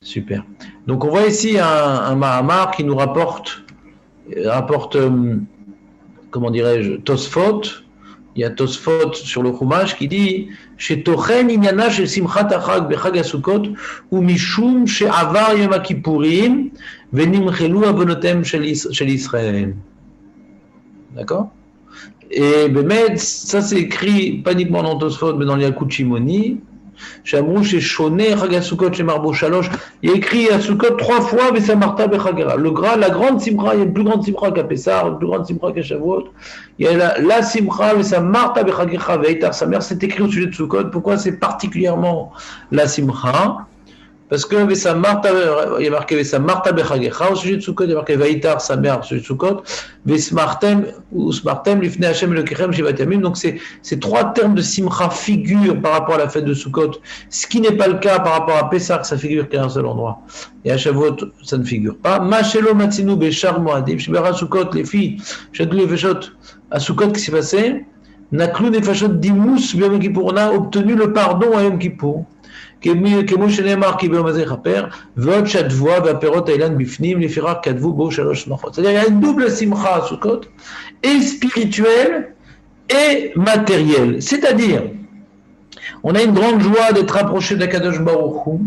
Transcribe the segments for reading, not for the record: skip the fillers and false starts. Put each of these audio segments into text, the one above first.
Super. Donc on voit ici un Mahamar qui nous rapporte comment dirais-je, Tosfot. Il y a Tosfot sur le Chumash qui dit chez Tochen Inyana chez Simchat Achag Bechag Asukot ou Mishum chez Avar Yom Kippourim Venimchelu Avonotem chez Israël. D'accord? Et Bemed, ça c'est écrit pas uniquement dans Tosfot mais dans le Yakut Shimoni. Shamrou chez Shoné, Chagasukot chez Marbo Shalosh. Il y a écrit à Sukot 3 fois, mais c'est Marta Bechagera. La grande Simcha, il y a une plus grande Simcha qu'à Pessar, une plus grande Simcha qu'à Shavuot. Il y a la Simcha, mais c'est Marta Bechagera, Veitar, sa mère, c'est écrit au sujet de Sukot. Pourquoi c'est particulièrement la Simcha? Parce que il y a marqué Vesa Marta Bechagecha au sujet de Sukkot, il y a marqué Vaitar, sa mère, au sujet de Sukkot, Vesmartem, ou Smartem, Lifne Hashem, le Kechem, Shivat Yamim. Donc, ces trois termes de Simcha figurent par rapport à la fête de Sukkot, ce qui n'est pas le cas par rapport à Pessah, que ça figure qu'à un seul endroit. Et à Shavuot, ça ne figure pas. Machelo Matsinu Bechar Moadim, Shibera Sukkot, les filles, Chadou les Feshot, à Sukkot, qu'est-ce qui s'est passé? Naklou des Feshot Dimous, Yom Kippour, on a obtenu le pardon à Yom Kippour. כמו שנאמר כי ביום הזה יכפר, ועוד שהתבואה והפירות האילן בפנים, לפיכך כתבו בו 3 שמחות. C'est-à-dire, il y a une double simcha à Sukkot, et spirituelle et matérielle. C'est-à-dire, on a une grande joie d'être rapproché d'Akadosh Baruch Hu,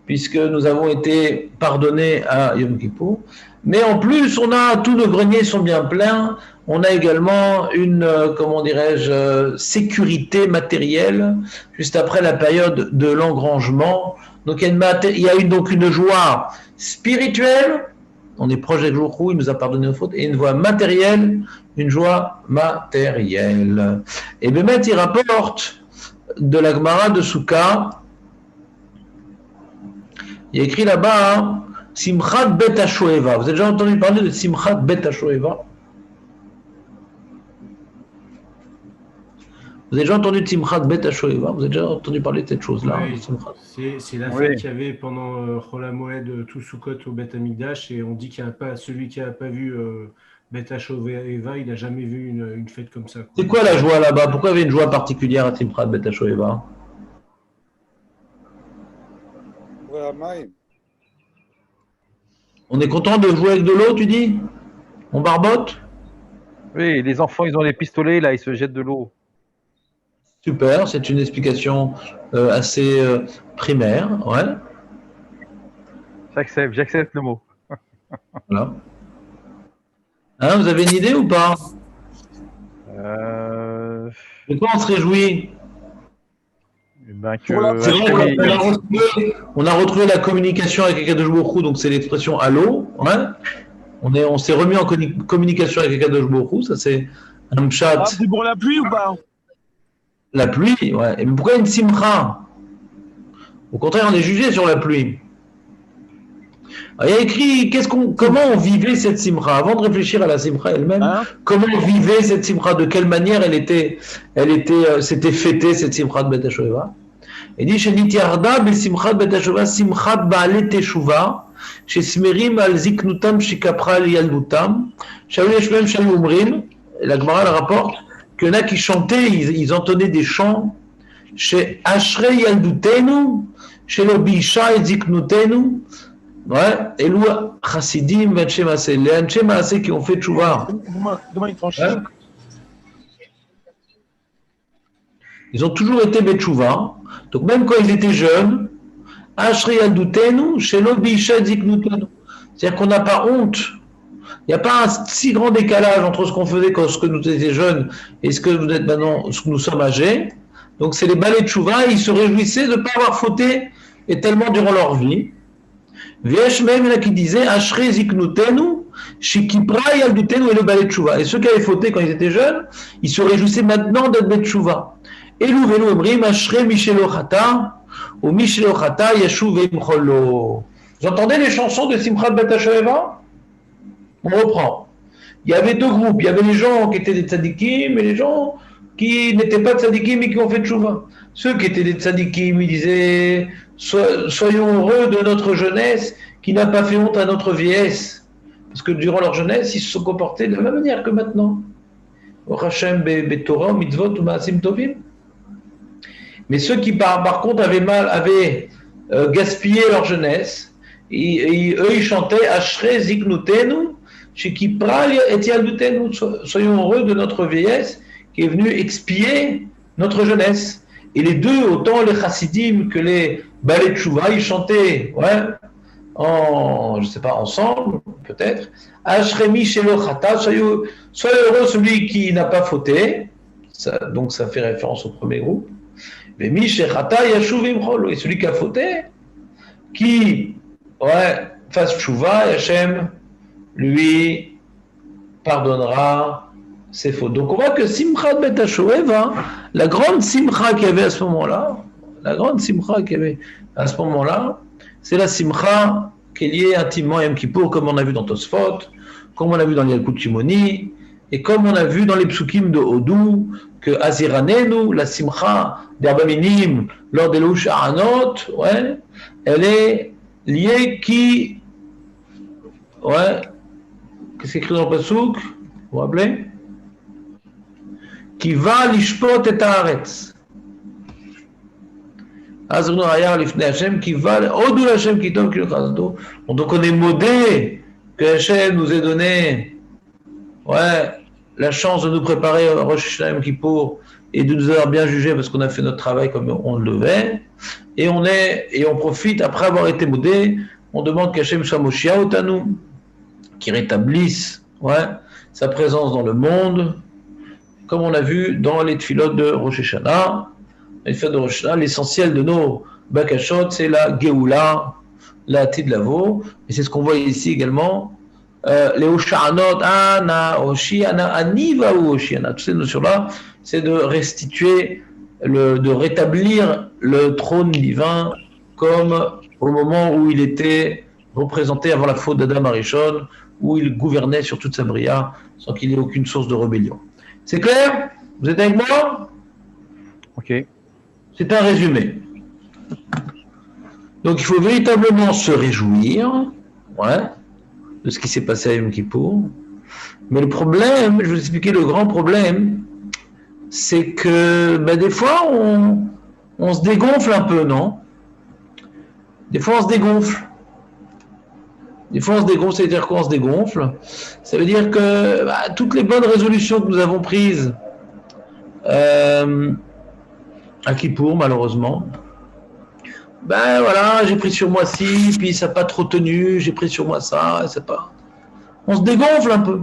puisque nous avons été pardonnés à Yom Kippour, mais en plus, on a tous nos greniers sont bien pleins. On a également une, comment dirais-je, sécurité matérielle juste après la période de l'engrangement. Donc il y a donc une joie spirituelle, on est proche d'Akadosh Baruch Hu, il nous a pardonné nos fautes, et une joie matérielle, une joie matérielle. Et Bémet, il rapporte de la Gemara de Souka, il y a écrit là-bas, hein, Simchat Bet HaShoeva. Vous avez déjà entendu parler de Simchat Bet HaShoeva? Vous avez déjà entendu de Simchat Bet HaShoeva? Vous avez déjà entendu parler de cette chose-là? Oui, c'est la fête qu'il y avait pendant Chol HaMoed, tout Sukkot au Bet Hamikdash, et on dit qu'il n'y a pas, celui qui n'a pas vu Bet HaShoeva, il n'a jamais vu une fête comme ça. C'est quoi la joie là-bas? Pourquoi il y avait une joie particulière à Simchat Bet HaShoeva? On est content de jouer avec de l'eau, tu dis? On barbote? Oui, les enfants, ils ont les pistolets, là, ils se jettent de l'eau. Super, c'est une explication assez primaire, ouais. J'accepte le mot. Voilà. Hein, vous avez une idée ou pas? De quoi on se réjouit? On a retrouvé la communication avec Akadosh Baruch Hu, donc c'est l'expression allô, ouais. On s'est remis en communication avec Akadosh Baruch Hu, ça c'est un chat. C'est pour la pluie ou pas? La pluie, ouais. Et pourquoi une simcha? Au contraire, on est jugé sur la pluie. Alors, il y a écrit comment on vivait cette simcha. Avant de réfléchir à la simcha elle-même, comment on vivait cette simcha, de quelle manière c'était fêté cette simcha de Bet HaShoeva. Il dit Shenitiarda besimchat Bet HaShoeva simchat ba'ale teshuva shesmerim al ziknutam shikapra al yaldutam shalu yeshmem shalu umrim. La Gemara le rapporte qu'il y en a qui chantaient, ils entonnaient des chants chez Ashrei Yaldutenu, chez Lobisha et Ziknutenu, ouais, et Lou Chassidim, Anche Maaseh, les Anche Maaseh qui ont fait tchouva. Ouais. Ils ont toujours été betchouva, donc même quand ils étaient jeunes, Ashrei Yaldutenu, chez Lobisha et Ziknutenu. C'est-à-dire qu'on n'a pas honte. Il n'y a pas un si grand décalage entre ce qu'on faisait quand nous étions jeunes et ce que vous êtes maintenant, ce que nous sommes âgés. Donc c'est les balais de Chouva, ils se réjouissaient de ne pas avoir fauté et tellement durant leur vie. Viesh même, il y en a qui disaient Ashrei Ziknutenu, Shikipra Yaldutenu et le balai de Chouva. Et ceux qui avaient fauté quand ils étaient jeunes, ils se réjouissaient maintenant d'être bet Chouva. Elou velu omrim Ashrei Mishelo Chata ou Mishelo Chata Yashuv Imcholo. Vous entendez les chansons de Simchat Bet HaShoeva? On reprend. Il y avait deux groupes. Il y avait les gens qui étaient des tzadikim et les gens qui n'étaient pas tzadikim et qui ont fait tchouva. Ceux qui étaient des tzadikim, ils disaient soyons heureux de notre jeunesse qui n'a pas fait honte à notre vieillesse. Parce que durant leur jeunesse, ils se sont comportés de la même manière que maintenant. Mais ceux qui par contre avaient gaspillaient leur jeunesse. Et eux, ils chantaient Ashrei Ziknutenu, Shekipral et Yaldutenu. Soyons heureux de notre vieillesse qui est venue expier notre jeunesse. Et les deux, autant les chassidim que les balais de Tchouva, ils chantaient, ensemble, peut-être. Ashremi Shelo Chata, soyez heureux celui qui n'a pas fauté. Donc ça fait référence au premier groupe. Mais Miché Chata Yashuv Imchol, et celui qui a fauté, qui fasse Tchouva, et Hachem lui pardonnera ses fautes. Donc on voit que Simchat Bet HaShoev, la grande Simcha qu'il y avait à ce moment-là, c'est la Simcha qui est liée intimement à Yom Kippour, comme on a vu dans Tosfot, comme on a vu dans Yalkut Shimoni, et comme on a vu dans les psukim de Hodou, que Aziranenu, la Simcha d'Arba Minim, lors des Louch Aranot, elle est liée qui, qu'est-ce qui est écrit dans le Pasuk, vous vous rappelez? Qui va l'ishpot et haaretz. Azrinu hayar lifnei Hashem, qui va Hodou Hashem qui tombe, qui le chazdo. Donc on est modé que Hashem nous ait donné la chance de nous préparer au Rosh Hashanah Yom Kippour et de nous avoir bien jugé parce qu'on a fait notre travail comme on le devait. Et on profite, après avoir été modé, on demande qu'Hashem soit Moshiach Otanu, qui rétablisse sa présence dans le monde, comme on a vu dans les tfilotes de Rosh Hashanah. Les fêtes de Rosh Hashanah, l'essentiel de nos bakashot, c'est la Geoula, la Tidlavo, et c'est ce qu'on voit ici également. Les Oshanot, Ana, Oshiana, Aniva ou Oshiana, toutes ces notions-là, c'est de restituer, de rétablir le trône divin comme au moment où il était représenté avant la faute d'Adam Arishon, où il gouvernait sur toute sa bria sans qu'il y ait aucune source de rébellion. C'est clair? Vous êtes avec moi? Ok. C'est un résumé. Donc il faut véritablement se réjouir, de ce qui s'est passé à Yom Kippour. Mais le problème, je vais vous expliquer le grand problème, c'est que des fois on se dégonfle un peu, non? Des fois on se dégonfle. Ça veut dire quoi on se dégonfle? Ça veut dire que toutes les bonnes résolutions que nous avons prises à Kippour, malheureusement, j'ai pris sur moi ci, puis ça n'a pas trop tenu, j'ai pris sur moi ça, et c'est pas... On se dégonfle un peu.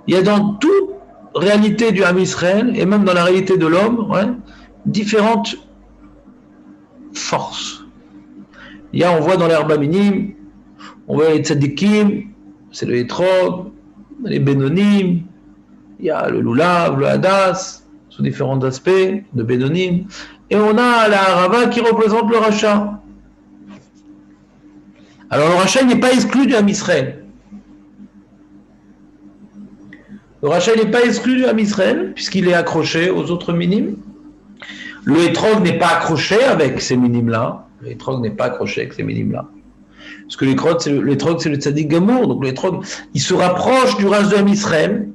Il y a dans toute réalité du Ham Israël, et même dans la réalité de l'homme, différentes forces. On voit dans l'Arba Minim, on voit les Tzadikim, c'est le Etrog, les Benonim, il y a le Lulav, le Hadas, sous différents aspects de Benonim, et on a la Harava qui représente le Racha. Alors le Racha n'est pas exclu du Ham Israël. Le Racha n'est pas exclu du Ham Israël, puisqu'il est accroché aux autres minimes. Le Etrog n'est pas accroché avec ces minimes-là. Parce que l'Etrog, c'est le Tzadik Gamour. Donc l'Etrog, il se rapproche du reste de Ham Israël,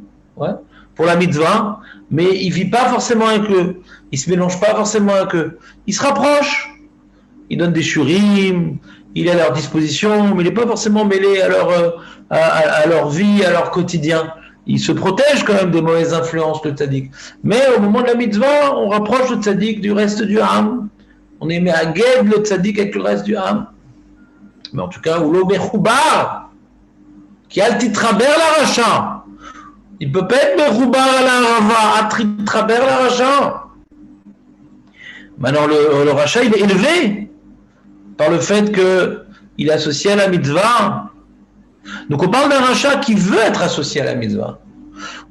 pour la mitzvah, mais il ne vit pas forcément avec eux. Il ne se mélange pas forcément avec eux. Il se rapproche. Il donne des shurim, il est à leur disposition, mais il n'est pas forcément mêlé à leur vie, à leur quotidien. Il se protège quand même des mauvaises influences, le tzaddik. Mais au moment de la mitzvah, on rapproche le tzaddik du reste du Ham. On est mis à guide le tzaddik avec le reste du Ham. Mais en tout cas, ou l'obechoubar, qui a le titraber la racha. Il peut pas être Meroubar à la Rava, à Traber la Racha. Maintenant, le Racha, il est élevé par le fait qu'il est associé à la mitzvah. Donc, on parle d'un Racha qui veut être associé à la mitzvah.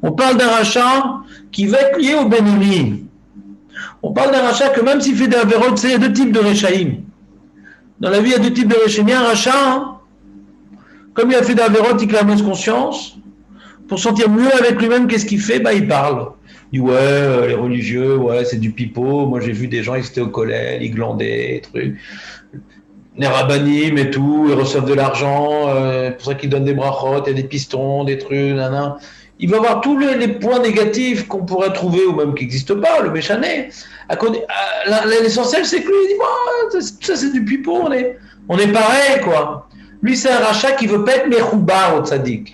On parle d'un Racha qui veut être lié au Benoni. On parle d'un Racha que même s'il fait des avérotes, il y a deux types de Rechaïm. Dans la vie, il y a deux types de Rechaïm. Il y a un Racha, comme il a fait des avérotes, il clame conscience. Pour sentir mieux avec lui-même, qu'est-ce qu'il fait? Il parle. Il dit les religieux, c'est du pipeau. Moi, j'ai vu des gens, ils étaient au collège, ils glandaient, trucs. Les rabbanim et tout, ils reçoivent de l'argent, pour ça qu'ils donnent des brachot, il y a des pistons, des trucs, Il va voir tous les points négatifs qu'on pourrait trouver ou même qui n'existent pas, le méchané. L'essentiel, c'est que lui, il dit, ça c'est du pipeau, on est pareil, quoi. Lui, c'est un rachat qui veut pas être mechoubar au tzaddik.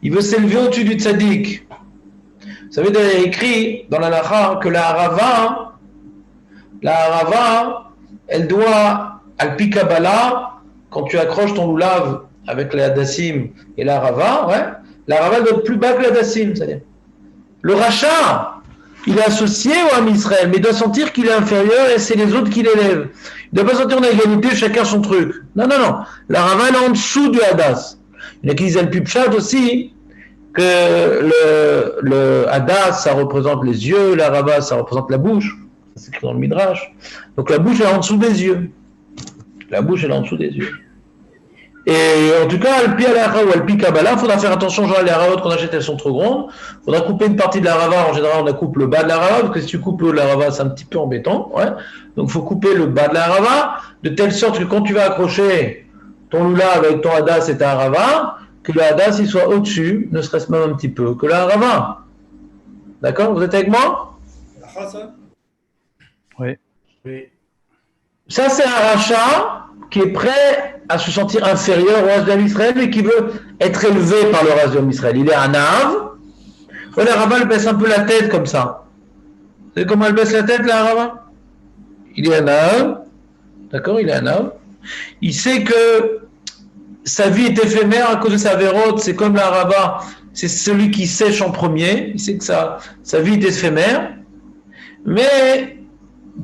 Il veut s'élever au-dessus du tzaddik. Vous savez, il y a écrit dans la Lacha que la harava, elle doit, al-pi Kabbalah, quand tu accroches ton loulav avec la hadassim et la harava, la harava doit être plus bas que la hadassim, c'est-à-dire. Le rachat, il est associé au Ham Israël, mais il doit sentir qu'il est inférieur et c'est les autres qui l'élèvent. Il ne doit pas sentir en égalité, chacun son truc. Non. La harava, elle est en dessous du hadas. Il y en a qui disent al-pi pshat aussi, que le hadas, ça représente les yeux, la harava, ça représente la bouche. C'est écrit dans le Midrash. Donc la bouche, elle est en dessous des yeux. La bouche, elle est en dessous des yeux. Et en tout cas, al-pi alacha ou al-pi Kabbalah, il faudra faire attention, genre les haravot qu'on achète, elles sont trop grandes. Il faudra couper une partie de la harava. En général, on coupe le bas de la harava, parce que si tu coupes le haut de la harava, c'est un petit peu embêtant. Donc il faut couper le bas de la harava, de telle sorte que quand tu vas accrocher ton loula avec ton hadas et ta harava, que le hadas il soit au-dessus, ne serait-ce même un petit peu, que la harava. D'accord? Vous êtes avec moi? Oui. Ça, c'est un rachat qui est prêt à se sentir inférieur au reste de l'Israël et qui veut être élevé par le reste de l'Israël. Il est un ave. La harava, elle baisse un peu la tête comme ça. Vous savez comment elle baisse la tête, la harava? Il est un ave. D'accord? Il est un ave. Il sait que sa vie est éphémère à cause de sa vérote. C'est comme la harava. C'est celui qui sèche en premier. Il sait que sa vie est éphémère. Mais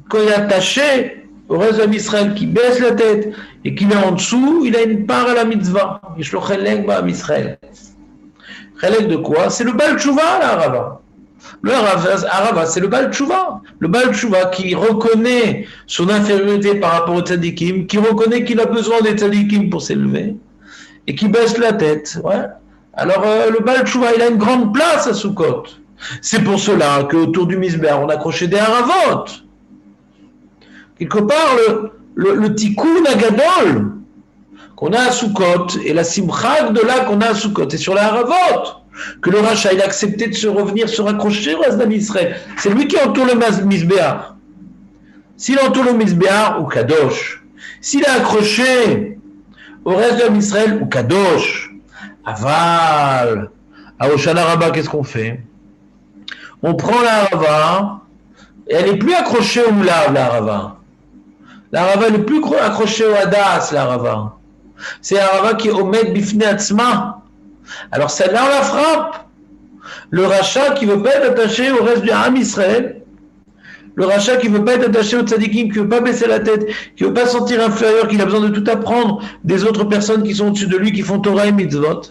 quand il est attaché au reste de l'Israël qui baisse la tête et qui est en dessous, il a une part à la mitzvah. Yeshlo chelek ba'am Israël. Chelek de quoi? C'est le Baal Tshuva, la harava. Le harava, c'est le Baal Tshuva. Le Baal Tshuva qui reconnaît son infériorité par rapport au tzadikim, qui reconnaît qu'il a besoin des tzadikim pour s'élever et qui baisse la tête. Alors, le Baal Tshuva, il a une grande place à Sukkot. C'est pour cela qu'autour du Mizbeach, on accrochait des haravot. Quelque part, le tikkun agadol qu'on a à Sukkot et la simcha de là qu'on a à Sukkot, c'est sur la haravot que le rachat il a accepté de se raccrocher au reste d'Am Israël. C'est lui qui entoure le Mizbeach. S'il entoure le Mizbeach, ou kadosh. S'il est accroché au reste d'Am Israël, ou kadosh. Aval. À Hoshana Rabbah, qu'est-ce qu'on fait? On prend la harava et elle n'est plus accrochée au moulav, la harava. La harava n'est plus accrochée au hadas, la harava. C'est la harava qui est omed bifnei atzma. Alors celle-là, on la frappe. Le rachat qui ne veut pas être attaché au reste du Ham Israël, le rachat qui ne veut pas être attaché au tzadikim, qui ne veut pas baisser la tête, qui ne veut pas se sentir inférieur, qui a besoin de tout apprendre des autres personnes qui sont au-dessus de lui, qui font Torah et mitzvot.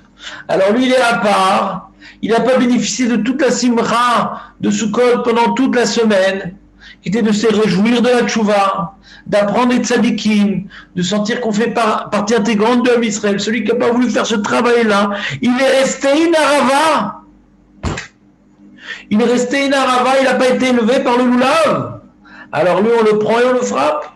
Alors lui, il est à part. Il n'a pas bénéficié de toute la simcha de Sukkot pendant toute la semaine, qui était de se réjouir de la tchouva, d'apprendre les tzadikim, de sentir qu'on fait partie intégrante de l'homme Israël. Celui qui n'a pas voulu faire ce travail-là, il est resté une harava. Il est resté une harava, il n'a pas été élevé par le loulav. Alors lui, on le prend et on le frappe.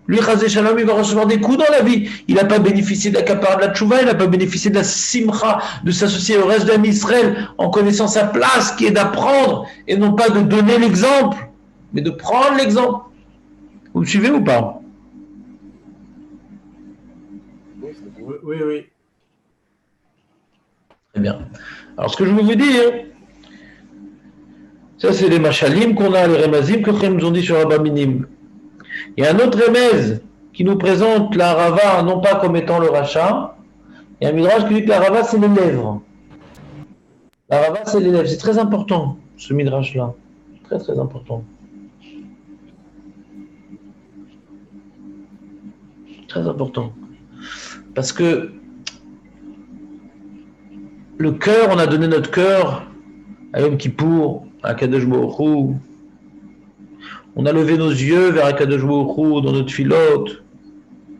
Lui, Chazé Shalom, il va recevoir des coups dans la vie. Il n'a pas bénéficié de la kapara de la tchouva, il n'a pas bénéficié de la simcha, de s'associer au reste de l'homme Israël en connaissant sa place qui est d'apprendre et non pas de donner l'exemple, mais de prendre l'exemple. Vous me suivez ou pas? Oui. Très bien. Alors, ce que je veux vous dire, ça, c'est les machalim qu'on a, les remazim que Chem nous ont dit sur Abba Minim. Il y a un autre remez qui nous présente la harava non pas comme étant le rachat. Il y a un midrash qui dit que la harava, c'est les lèvres. La harava, c'est les lèvres. C'est très important, ce midrash-là. Très, très important. Très important. Parce que le cœur, on a donné notre cœur à Yom Kippour, à Kadosh Baruch Hu. On a levé nos yeux vers Akadosh Baruch Hu dans notre filote.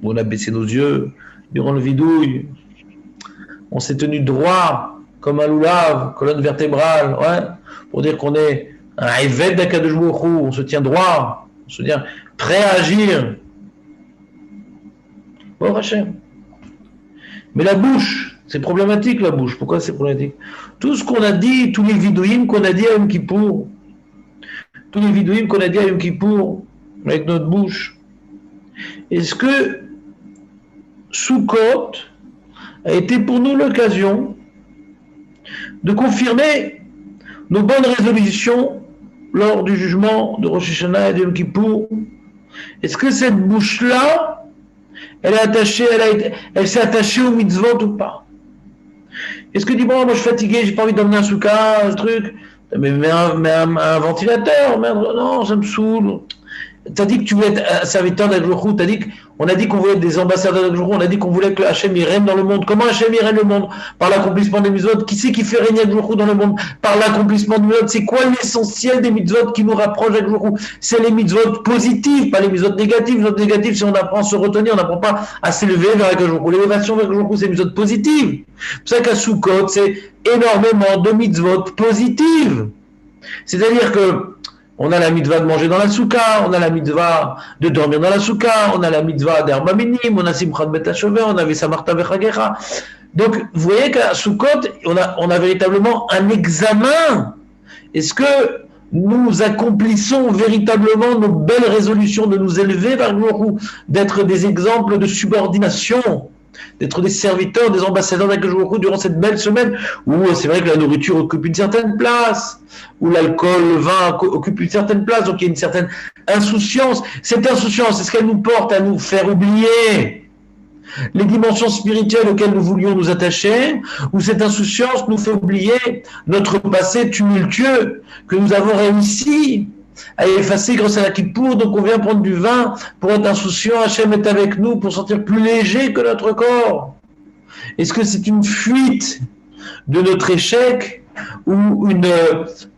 On a baissé nos yeux durant le vidouille. On s'est tenu droit comme un loulav, colonne vertébrale, pour dire qu'on est un évêque d'Akadosh Baruch Hu. On se tient droit, on se tient prêt à agir. Bon, Hachem. Mais la bouche, c'est problématique la bouche. Pourquoi c'est problématique? Tout ce qu'on a dit, tous les vidouïm qu'on a dit à Yom Kippour, tous les vidouim qu'on a dit à Yom Kippour, avec notre bouche. Est-ce que Sukkot a été pour nous l'occasion de confirmer nos bonnes résolutions lors du jugement de Rosh Hashanah et de Yom Kippour? Est-ce que cette bouche-là, elle s'est attachée aux mitzvot ou pas? Est-ce que dis bon, moi je suis fatigué, j'ai pas envie d'emmener un soukha, ce truc, mais un ventilateur, merde, non, ça me saoule. T'as dit que tu voulais être un serviteur d'Akhlorou, on a dit qu'on voulait être des ambassadeurs d'Akhlorou, on a dit qu'on voulait que Hachem il règne dans le monde. Comment Hachem il règne le monde? Par l'accomplissement des mitzvot. Qui c'est qui fait régner Akhlorou dans le monde? Par l'accomplissement des mitzvot. C'est quoi l'essentiel des mitzvot qui nous rapproche d'Akhlorou? C'est les mitzvot positifs, pas les mitzvot négatifs. Les mitzvot négatifs, si on apprend à se retenir, on n'apprend pas à s'élever vers Akhlorou. L'élévation vers Akhlorou, c'est les mitzvot positives. C'est pour ça qu'à Sukkot, c'est énormément de mitzvot positives. C'est-à-dire que on a la mitzvah de manger dans la soukha, on a la mitzvah de dormir dans la soukha, on a la mitzvah d'Herba Minim, on a Simchat Bet HaShover, on avait Samarta Bechagecha. Donc, vous voyez qu'à Sukkot, on a véritablement un examen. Est-ce que nous accomplissons véritablement nos belles résolutions de nous élever vers Glorou, d'être des exemples de subordination, d'être des serviteurs, des ambassadeurs d'Akhlorou durant cette belle semaine où c'est vrai que la nourriture occupe une certaine place, où l'alcool, le vin occupe une certaine place, donc il y a une certaine insouciance. Cette insouciance, est-ce qu'elle nous porte à nous faire oublier les dimensions spirituelles auxquelles nous voulions nous attacher, ou cette insouciance nous fait oublier notre passé tumultueux que nous avons réussi à effacer grâce à la Kippour, donc on vient prendre du vin pour être insouciant, Hachem est avec nous pour sentir plus léger que notre corps. Est-ce que c'est une fuite de notre échec ou une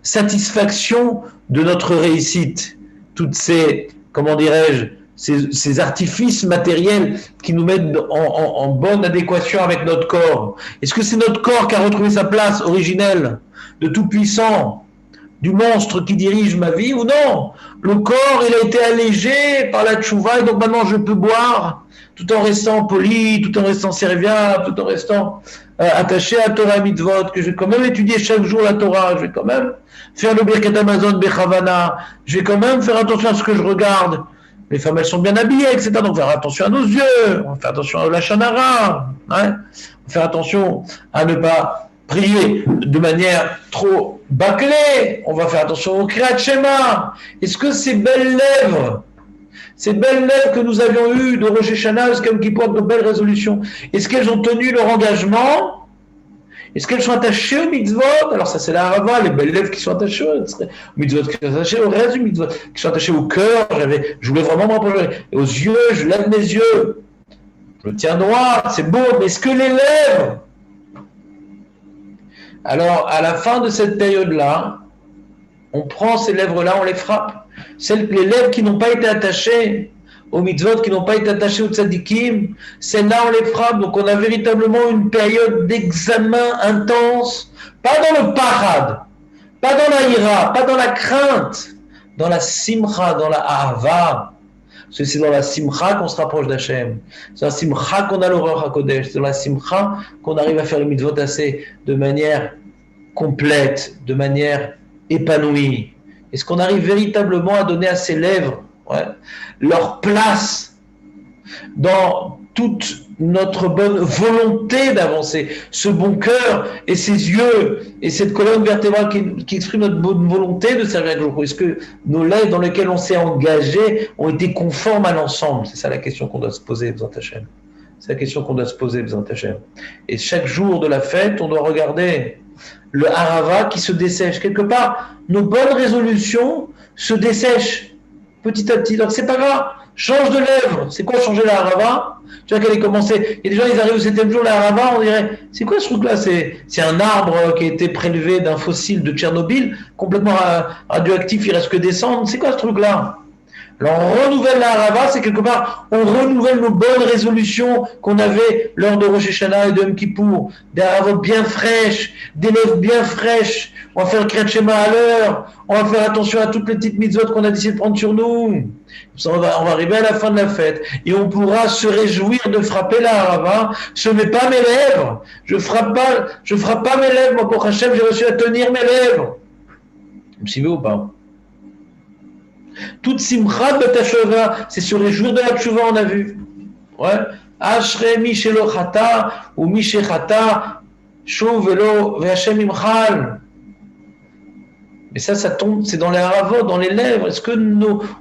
satisfaction de notre réussite? Toutes ces, comment dirais-je, ces artifices matériels qui nous mettent en bonne adéquation avec notre corps. Est-ce que c'est notre corps qui a retrouvé sa place originelle de tout-puissant, du monstre qui dirige ma vie, ou non? Le corps, il a été allégé par la tchouva, et donc maintenant je peux boire tout en restant poli, tout en restant serviable, tout en restant attaché à Torah Mitzvot, que je vais quand même étudier chaque jour la Torah, je vais quand même faire le Birkat Amazon Bechavana, je vais quand même faire attention à ce que je regarde. Les femmes, elles sont bien habillées, etc. Donc, on va faire attention à nos yeux, on va faire attention à la chanara, hein, on va faire attention à ne pas prier de manière trop bâclée, on va faire attention au Kriyat Shema. Est-ce que ces belles lèvres que nous avions eues de Rosh Hashanah, comme qui portent de belles résolutions, est-ce qu'elles ont tenu leur engagement? Est-ce qu'elles sont attachées aux mitzvot? Alors ça c'est la harava, les belles lèvres qui sont attachées aux mitzvot, qui sont attachées au reste du mitzvot, qui sont attachées au cœur. Je voulais vraiment me rapprocher. Et aux yeux, je lève mes yeux. Je me tiens droit, c'est beau, mais est-ce que les lèvres? Alors à la fin de cette période-là, on prend ces lèvres-là, on les frappe. Les lèvres qui n'ont pas été attachées aux mitzvot, qui n'ont pas été attachés aux tzadikim, celles-là on les frappe. Donc on a véritablement une période d'examen intense, pas dans le parad, pas dans la ira, pas dans la crainte, dans la simcha, dans la ahava. Parce que c'est dans la simcha qu'on se rapproche d'Hachem. C'est dans la simcha qu'on a l'horreur HaKodesh. C'est dans la simcha qu'on arrive à faire le mitzvot assez de manière complète, de manière épanouie. Est-ce qu'on arrive véritablement à donner à ces lèvres leur place dans toute notre bonne volonté d'avancer, ce bon cœur et ces yeux et cette colonne vertébrale qui exprime notre bonne volonté de servir avec le. Est-ce que nos lèvres dans lesquelles on s'est engagé ont été conformes à l'ensemble? C'est ça la question qu'on doit se poser, B'ezrat Hashem. C'est la question qu'on doit se poser, B'ezrat Hashem. Et chaque jour de la fête, on doit regarder le harava qui se dessèche. Quelque part, nos bonnes résolutions se dessèchent petit à petit. Donc c'est pas grave, change de lèvres. C'est quoi changer la harava? Tu vois qu'elle est commencée. Et des gens, ils arrivent au 7e jour, la harava, on dirait, c'est quoi ce truc-là? C'est un arbre qui a été prélevé d'un fossile de Tchernobyl, complètement radioactif, il reste que des cendres. C'est quoi ce truc-là? Alors on renouvelle la harava, c'est quelque part, on renouvelle nos bonnes résolutions qu'on avait lors de Rosh Hashanah et de Yom Kippour. Des haravot bien fraîches, des lèvres bien fraîches. On va faire le Kriyat Shema à l'heure. On va faire attention à toutes les petites mitzvot qu'on a décidé de prendre sur nous. On va arriver à la fin de la fête et on pourra se réjouir de frapper la harava. Je ne mets pas mes lèvres. Je frappe pas mes lèvres. Moi, pour Hachem, j'ai reçu à tenir mes lèvres. Vous me suivez ou pas? Toute Simchat Betashova, c'est sur les jours de la Tchouva, on a vu. Ouais. Ashre Mishelo Chata ou Mishechata, Shuv Velo Ve'Hashem Imchal. Mais ça tombe, c'est dans les haravot, dans les lèvres. Est-ce que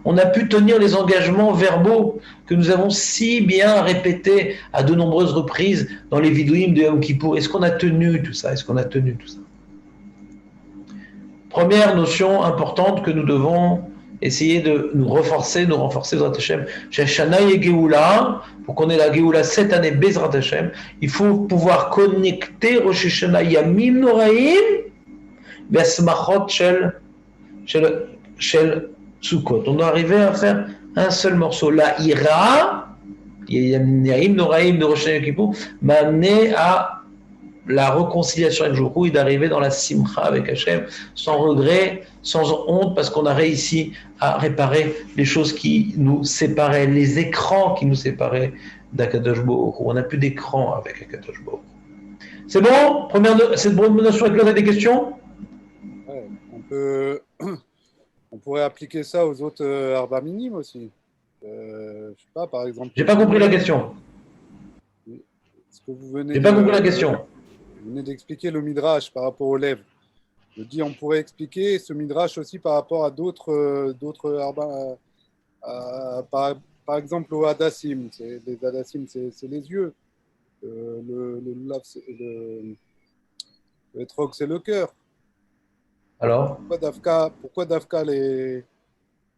on a pu tenir les engagements verbaux que nous avons si bien répétés à de nombreuses reprises dans les vidouim de Yom Kippour? Est-ce qu'on a tenu tout ça? Première notion importante que nous devons essayer de nous renforcer Bezrat Hashem. Chez Shana et Geoula, pour qu'on ait la Geoula cette année, Bezrat Hashem, il faut pouvoir connecter Rosh Hashanah Yamim Noraim Besmachot Shel Sukkot. On doit arriver à faire un seul morceau. La Ira, Yamim Noraim de Rosh Hashanah Yom Kippour, m'a amené à la réconciliation avec Jourou et d'arriver dans la simcha avec Hachem, sans regret, sans honte, parce qu'on a réussi à réparer les choses qui nous séparaient, les écrans qui nous séparaient d'Akadosh Baruch Hu. On n'a plus d'écran avec Akadosh Baruch Hu. C'est bon? Cette bonne notion est claire, des questions? Ouais, on pourrait appliquer ça aux autres arbas minimes aussi. Je sais pas, par exemple. J'ai pas compris la question. Est-ce que vous venez J'ai pas compris la question. Vous venez d'expliquer le midrash par rapport aux lèvres. Je dis, on pourrait expliquer ce midrash aussi par rapport à d'autres arbas. Par exemple, au hadassim. Les hadassim, c'est les yeux. Le etrog, c'est le cœur. Alors? Pourquoi Dafka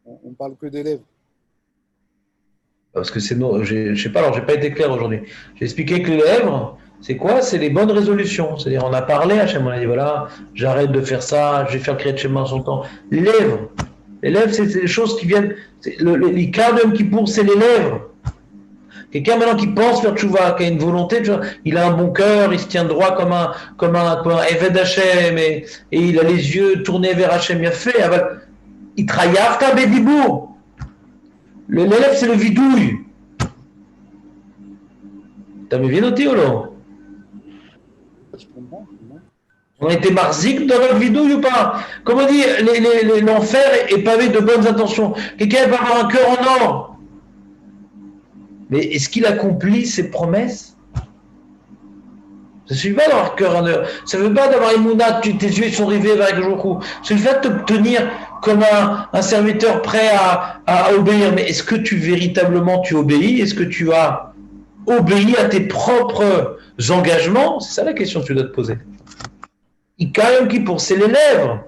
on parle que des lèvres? Parce que je sais pas, alors j'ai pas été clair aujourd'hui. J'ai expliqué que les lèvres, c'est quoi? C'est les bonnes résolutions. C'est-à-dire, on a parlé, Hachem, on a dit, voilà, j'arrête de faire ça, je vais faire créer de chez moi son temps. Les lèvres, c'est des choses qui viennent, les cas de Yom Kippour, c'est les lèvres. Quelqu'un maintenant qui pense faire tchouva, qui a une volonté, il a un bon cœur, il se tient droit comme un Eved Hachem, et il a les yeux tournés vers Hachem, il a fait, il trayav ta bédibour. Les lèvres, c'est le vidouille. T'as bien noté ou non? On a été marzik dans notre vidouille ou pas? Comme on dit, l'enfer est pavé de bonnes intentions. Quelqu'un va avoir un cœur en or. Mais est-ce qu'il accomplit ses promesses? Ça ne suffit pas d'avoir cœur en or. Ça ne veut pas d'avoir émouna, tes yeux sont rivés vers le jour. C'est le fait de te tenir comme un serviteur prêt à obéir. Mais est-ce que véritablement tu obéis? Est-ce que tu as obéi à tes propres engagements? C'est ça la question que tu dois te poser. Ikaïm qui pour c'est les lèvres.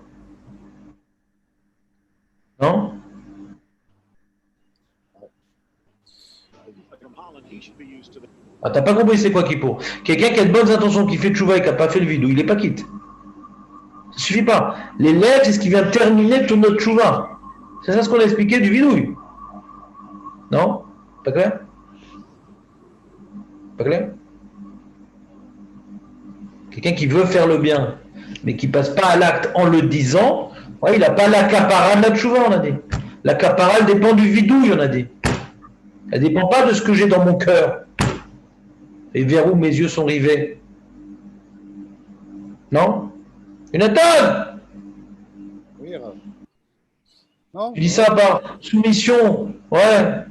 Non? Ah, t'as pas compris c'est quoi qui pour? Quelqu'un qui a de bonnes intentions, qui fait tchouva et qui n'a pas fait le vidou, il n'est pas quitte. Ça suffit pas. Les lèvres, c'est ce qui vient terminer tout notre tchouva. C'est ça ce qu'on a expliqué du vidouille. Non? Pas clair? Pas clair? Quelqu'un qui veut faire le bien, mais qui passe pas à l'acte en le disant, ouais, il n'a pas l'accapara de la tchouva, on a dit. L'accapara, elle dépend du vidouille, on a dit. Elle ne dépend pas de ce que j'ai dans mon cœur. Et vers où mes yeux sont rivés. Non? Jonathan! Oui, non, Tu dis ça par soumission. Ouais.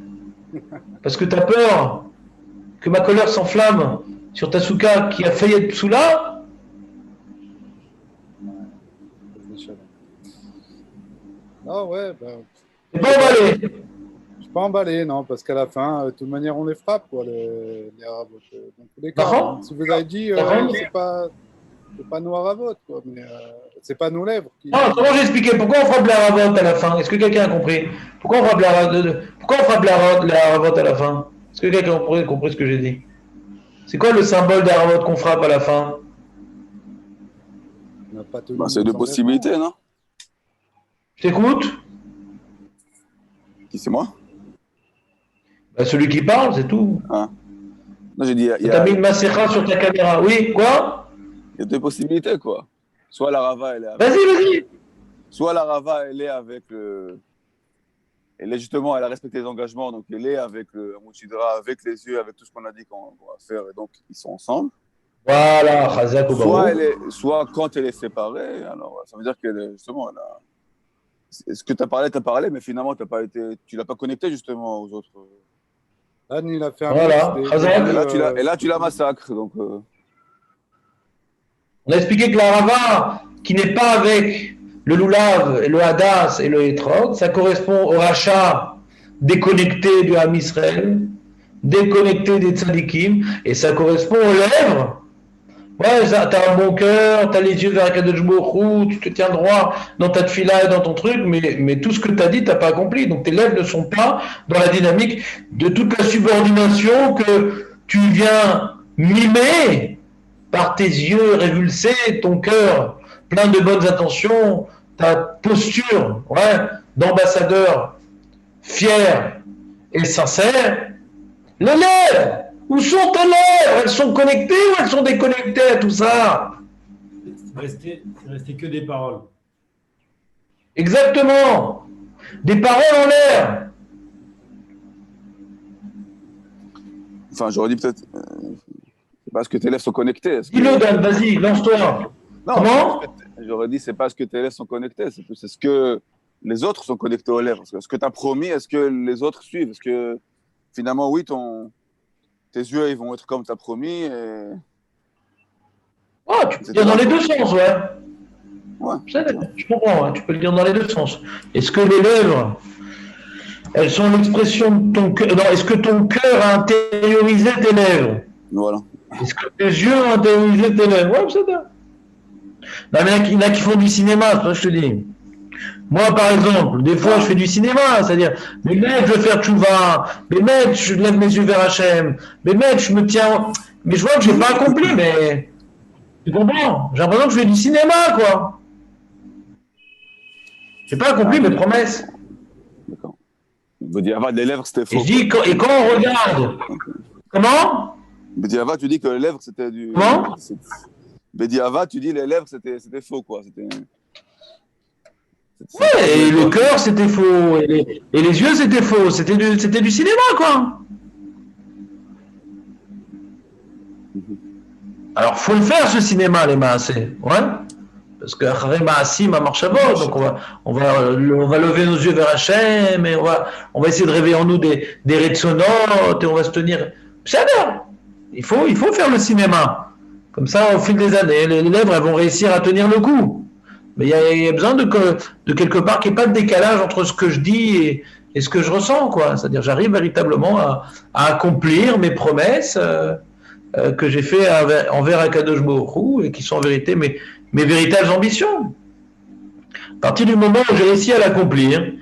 Parce que tu as peur que ma colère s'enflamme sur Tasuka qui a failli être Psoula? Non, ouais. C'est pas emballé. Je suis pas emballé, non, parce qu'à la fin, de toute manière, on les frappe, quoi, les aravotes. Dans tous les cas, si vous avez dit, c'est pas nos aravotes, quoi, mais c'est pas nos lèvres. Non, comment j'ai expliqué? Pourquoi on frappe les aravotes à la fin? Est-ce que quelqu'un a compris? Pourquoi on frappe les aravotes à la fin? Est-ce que quelqu'un a compris ce que j'ai dit? C'est quoi le symbole des aravotes qu'on frappe à la fin? C'est deux possibilités, non? Je t'écoute? Qui, c'est moi? Celui qui parle, c'est tout. Ah. Non, j'ai dit. T'as mis une masécha sur ta caméra. Oui, quoi? Il y a deux possibilités, quoi. Soit la Rava, elle est avec. Vas-y. Soit la Rava, elle est avec le. Elle est justement, elle a respecté les engagements, donc elle est avec le Mouchidra, avec les yeux, avec tout ce qu'on a dit qu'on va faire, et donc ils sont ensemble. Voilà, Chazak ou Soit quand elle est séparée, alors ça veut dire qu'elle est justement, ce que tu as parlé, mais finalement, tu l'as pas connecté justement aux autres. Anne, il a fait un Voilà, mix Chazal. Et là, tu la massacres. Donc, On a expliqué que la rava, qui n'est pas avec le loulav, le hadas et le hétrog, ça correspond au rachat déconnecté du Ham Israël, déconnecté des tzadikim, et ça correspond aux lèvres. Ouais, t'as un bon cœur, t'as les yeux vers Akadosh Baruch Hu, tu te tiens droit dans ta tefila et dans ton truc, mais tout ce que t'as dit, t'as pas accompli. Donc tes lèvres ne sont pas dans la dynamique de toute la subordination que tu viens mimer par tes yeux révulsés, ton cœur plein de bonnes intentions, ta posture, ouais, d'ambassadeur fier et sincère. Les lèvres! Où sont tes lèvres? Elles sont connectées ou elles sont déconnectées à tout ça? C'est resté que des paroles. Exactement. Des paroles en l'air. enfin, j'aurais dit peut-être. C'est parce que tes lèvres sont connectées. Dis-le, Dan, vas-y, lance-toi. Non, Comment? J'aurais dit c'est parce que tes lèvres sont connectées, c'est ce que les autres sont connectés aux lèvres. Ce que tu as promis, est-ce que les autres suivent? Est-ce que finalement, oui, tes yeux ils vont être comme tu as promis Ah, tu peux le dire dans les deux sens, ouais. Ouais. Je comprends, ouais. Tu peux le dire dans les deux sens. Est-ce que les lèvres, elles sont l'expression de ton cœur? Non, est-ce que ton cœur a intériorisé tes lèvres? Voilà. Est-ce que tes yeux ont intériorisé tes lèvres? Ouais, c'est ça. Non, mais il y en a qui font du cinéma, c'est ça que je te dis. Moi, par exemple, des fois, je fais du cinéma, c'est-à-dire, mais mec, je veux faire tchouva, mais mec, je lève mes yeux vers Hachem, mais mec, je me tiens, mais je vois que je n'ai pas accompli, mais tu comprends? J'ai l'impression que je fais du cinéma, quoi. Je n'ai pas accompli mes promesses. D'accord. Bediava, les lèvres, c'était faux. Et je dis, et quand on regarde, comment? Bediava, tu dis que les lèvres, c'était du. Comment? Bediava, tu dis les lèvres, c'était faux, quoi. Ouais, et le cœur, c'était faux, et les yeux, c'était faux, c'était du cinéma, quoi. Alors, faut le faire, ce cinéma, les maasés, ouais. Parce que Acharei Maasim à Marchavot, donc on va lever nos yeux vers Hachem, et on va essayer de réveiller en nous des retsonotes, et on va se tenir. Il faut faire le cinéma. Comme ça, au fil des années, les lèvres, elles vont réussir à tenir le coup. Mais il y a besoin de quelque part qu'il n'y ait pas de décalage entre ce que je dis et ce que je ressens, quoi. C'est-à-dire, j'arrive véritablement à accomplir mes promesses que j'ai fait envers Akadosh Baruch Hu et qui sont en vérité mes véritables ambitions. À partir du moment où j'ai réussi à l'accomplir,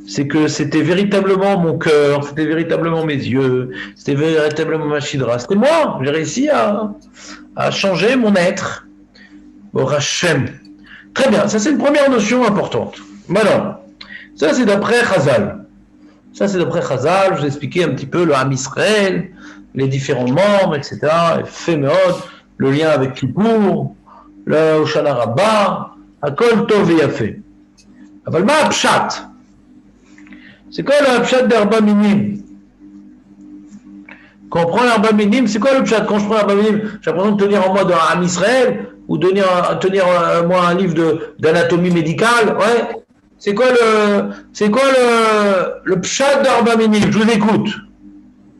c'est que c'était véritablement mon cœur, c'était véritablement mes yeux, c'était véritablement ma chidra, c'était moi. J'ai réussi à changer mon être. Au Hachem. Très bien, ça c'est une première notion importante. Maintenant, ça c'est d'après Chazal. Ça c'est d'après Chazal, je vous ai expliqué un petit peu le Ham Israël, les différents membres, etc. Féméod, le lien avec Kippour, le Hoshana Rabbah, Hakol Tov et Yafé. Aval ma Pshat? C'est quoi le Pshat d'Arba Minim? Quand on prend l'Arba Minim, c'est quoi le Pshat? Quand je prends l'Arba Minim, j'ai l'impression de tenir en mode Ham Israël ou tenir moi un livre d'anatomie médicale, ouais. C'est quoi le Pshat d'Arba Minim? Je vous écoute.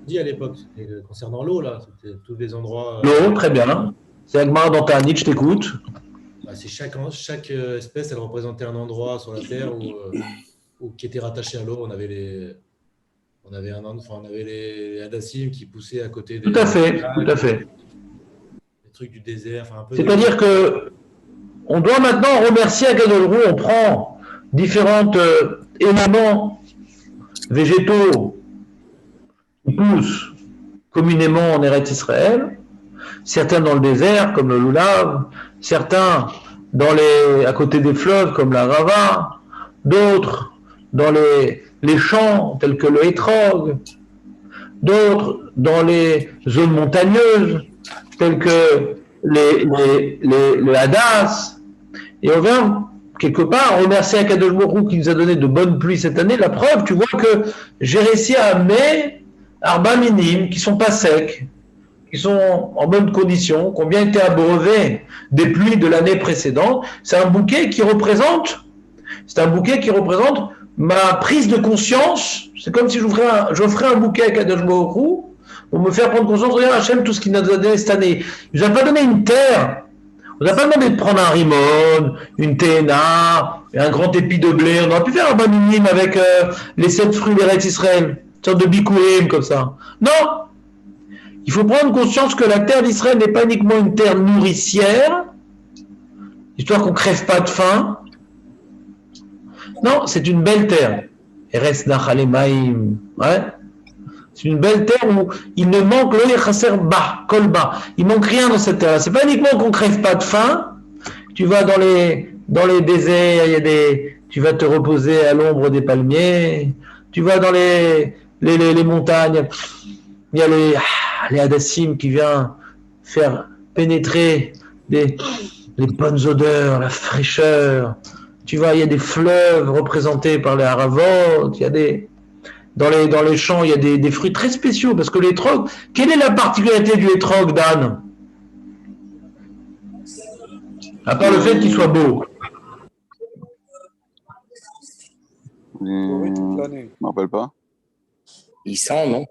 Dit à l'époque, c'était concernant l'eau, là, c'était tous des endroits. L'eau, très bien. C'est Agmara dans Ta'anit, je t'écoute. Bah, c'est chaque espèce, elle représentait un endroit sur la Terre où qui était rattaché à l'eau. On avait les hadassim qui poussaient à côté des. Tout à fait. Les trucs du désert, enfin un peu. C'est-à-dire que on doit maintenant remercier Akadosh Baruch Hu. On prend différents éléments végétaux qui poussent communément en Eretz Israël, certains dans le désert comme le loulav, certains à côté des fleuves comme la rava, d'autres dans les champs tels que le hétrog, d'autres dans les zones montagneuses telles que le hadas, et on vient quelque part remercier Akadosh Baruch Hu qui nous a donné de bonnes pluies cette année. La preuve, tu vois que j'ai réussi à amener Arba Minim qui sont pas secs, qui sont en bonne condition, qui ont bien été abreuvés des pluies de l'année précédente. C'est un bouquet qui représente C'est un bouquet qui représente ma prise de conscience. C'est comme si j'offrais un bouquet à Kadosh Baruch Hu pour me faire prendre conscience. Regarde Hachem, tout ce qu'il nous a donné cette année. Il nous a pas donné une terre. On n'a pas demandé de prendre un rimon, une théna, un grand épi de blé. On aurait pu faire un baminim avec les 7 fruits d'Eretz Israël, une sorte de bikurim comme ça. Non. Il faut prendre conscience que la terre d'Israël n'est pas uniquement une terre nourricière, histoire qu'on ne crève pas de faim. Non, c'est une belle terre. Eretz Nachal Emaim. Ouais. C'est une belle terre où il ne manque le chasser ba, kolba. Il manque rien dans cette terre. C'est pas uniquement qu'on crève pas de faim. Tu vas dans les déserts, tu vas te reposer à l'ombre des palmiers. Tu vas dans les montagnes. Il y a les hadassim qui viennent faire pénétrer les bonnes odeurs, la fraîcheur. Tu vois, il y a des fleuves représentés par les haravot. Il y a dans les champs, il y a des fruits très spéciaux parce que l'étrog, quelle est la particularité du étrog, Dan? À part le fait qu'il soit beau. Oui, toute l'année. Je m'en rappelle pas. Il sent, non?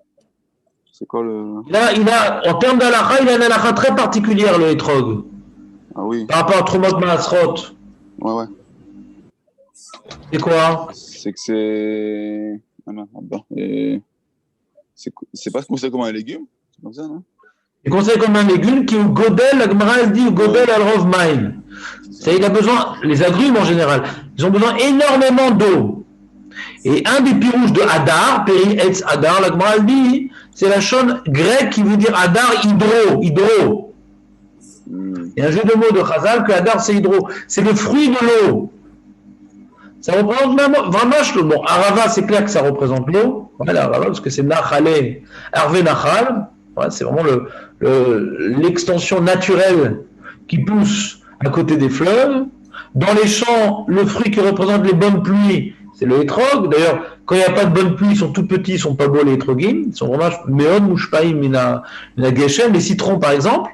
C'est quoi le. Il a, en termes d'halakha, il a une halakha très particulière, le étrog. Ah oui. Par rapport à Trumot Maasrot. Ouais. C'est quoi? C'est que c'est. Ah non, là-bas. C'est pas considéré comme un légume? C'est comme ça, non? C'est considéré comme un légume qui est au godel, la Gemara elle dit godel al rov maim. Il a besoin, les agrumes en général, ils ont besoin énormément d'eau. Et un des pirouges de Hadar, Peri Etz Hadar, la Gemara elle dit, c'est la chaîne grecque qui veut dire Hadar hydro. Il y a un jeu de mots de Chazal que Hadar c'est hydro. C'est le fruit de l'eau. Ça représente vraiment, bon, Arava, c'est clair que ça représente l'eau. Voilà, Arava, parce que c'est Nachalé, Hervé Nachal. Ouais, c'est vraiment l'extension naturelle qui pousse à côté des fleuves. Dans les champs, le fruit qui représente les bonnes pluies, c'est le hétrog. D'ailleurs, quand il n'y a pas de bonnes pluies, ils sont tout petits, ils ne sont pas beaux les hétrogim. Ils sont vraiment meon, mouchpaim, mina geshem. Les citrons, par exemple.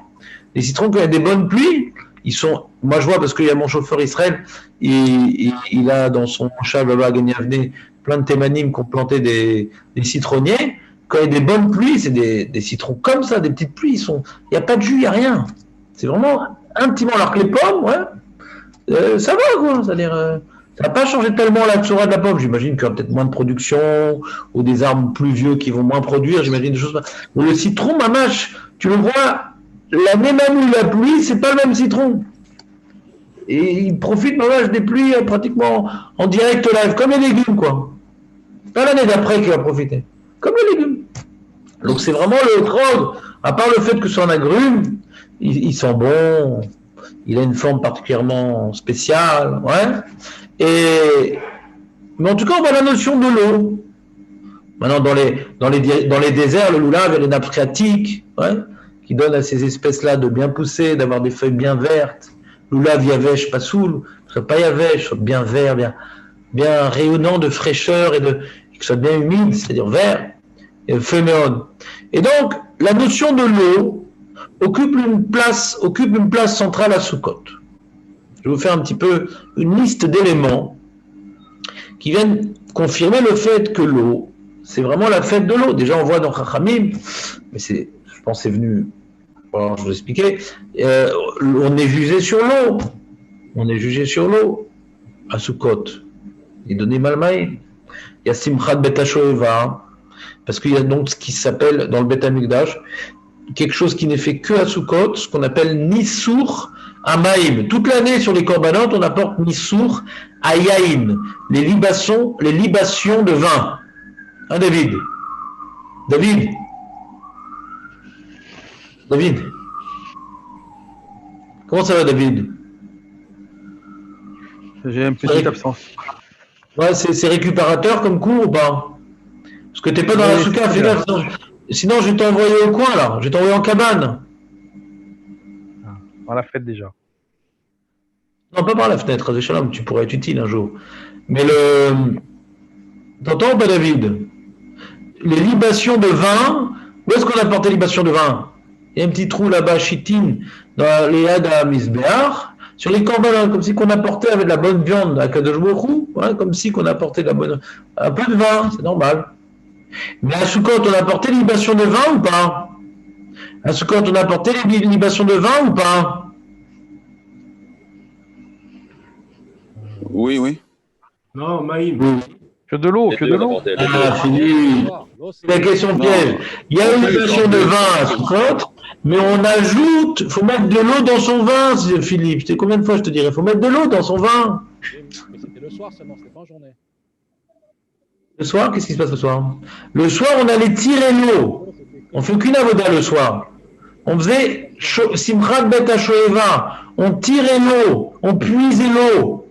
Les citrons, quand il y a des bonnes pluies, ils sont. Moi, je vois parce qu'il y a mon chauffeur Israël, il a dans son char là-bas à Gagnavné plein de thémanim qui ont planté des citronniers. Quand il y a des bonnes pluies, c'est des citrons comme ça, des petites pluies. Il n'y a pas de jus, il n'y a rien. C'est vraiment intimement. Alors que les pommes, ouais, ça va quoi. C'est-à-dire, ça n'a pas changé tellement la tsura de la pomme. J'imagine qu'il y aura peut-être moins de production ou des arbres plus vieux qui vont moins produire. J'imagine des choses. Mais le citron, mamache, tu le vois, l'année même où il a plu, c'est pas le même citron. Et il profite mamache des pluies pratiquement en direct live, comme les légumes quoi. C'est pas l'année d'après qu'il va profiter. Comme les légumes. Donc c'est vraiment le trog. À part le fait que c'est un agrume, il sent bon, il a une forme particulièrement spéciale, ouais. Mais en tout cas, on voit la notion de l'eau. Maintenant, dans les déserts, le loulav et les nappes phréatiques, ouais, qui donnent à ces espèces-là de bien pousser, d'avoir des feuilles bien vertes. Loulav yavesh pas soul, soit pas yavesh, soit bien vert, bien rayonnant de fraîcheur et que soit bien humide, c'est-à-dire vert, et féméon. Et donc, la notion de l'eau occupe une place centrale à Sukkot. Je vais vous faire un petit peu une liste d'éléments qui viennent confirmer le fait que l'eau, c'est vraiment la fête de l'eau. Déjà, on voit dans Chachamim, mais je pense que c'est venu, alors je vous expliquer, on est jugé sur l'eau. On est jugé sur l'eau à Sukkot. Il donnait Malmaï. Il y a Simchat Bet HaShoeva, parce qu'il y a donc ce qui s'appelle dans le Bet HaMikdash quelque chose qui n'est fait que à Sukkot, ce qu'on appelle Nisur Amaim. Toute l'année sur les corbanotes, on apporte Nisur Ayaim, les libations de vin. Hein, David? Comment ça va, David? J'ai une petite absence. Ouais, c'est récupérateur comme cours ou pas? Parce que t'es pas dans la souka, fais gaffe. Sinon, je vais t'envoyer au coin, là. Je vais t'envoyer en cabane. Par la fête, déjà. Non, pas par la fenêtre, Shalom, tu pourrais être utile un jour. Mais T'entends ou pas, David? Les libations de vin, où est-ce qu'on apporte les libations de vin? Il y a un petit trou là-bas, Chitin, dans les Hada Misbeach. Sur les corbanotes, comme si qu'on apportait avec de la bonne viande à Kadosh Baruch Hu, voilà, comme si qu'on apportait de la bonne, un peu de vin, c'est normal. Mais à Sukkot, on apportait les libations de vin ou pas? À Sukkot, on apportait les libations de vin ou pas? Oui, oui. Non, Maïm. Que de l'eau, que de l'eau. Ah, Philippe, c'est la question piège. Il y a une libation de vin à Sukkot, mais on ajoute, il faut mettre de l'eau dans son vin, Philippe. Je sais combien de fois je te dirais, il faut mettre de l'eau dans son vin. Mais c'était le soir seulement, c'était pas en journée. Le soir, qu'est-ce qui se passe le soir? Le soir, on allait tirer l'eau. On fait aucune avoda le soir. On faisait Simchat Bet HaShoeva. On tirait l'eau, on puisait l'eau.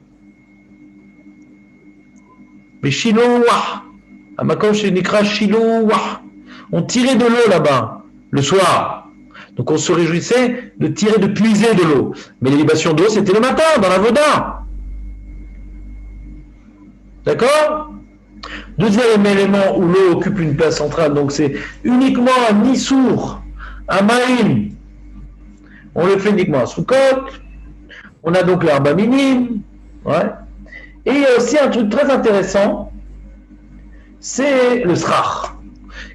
Mais Shiloah, à Makom chez Nikra Shiloah, on tirait de l'eau là-bas, le soir. Donc on se réjouissait de tirer, de puiser de l'eau. Mais les libations d'eau, c'était le matin, dans la Voda. D'accord? Deuxième élément où l'eau occupe une place centrale, donc c'est uniquement un Nissour, un Maïm. On le fait uniquement à Sukkot. On a donc l'herbe minime. Ouais. Et il y a aussi un truc très intéressant, c'est le srach.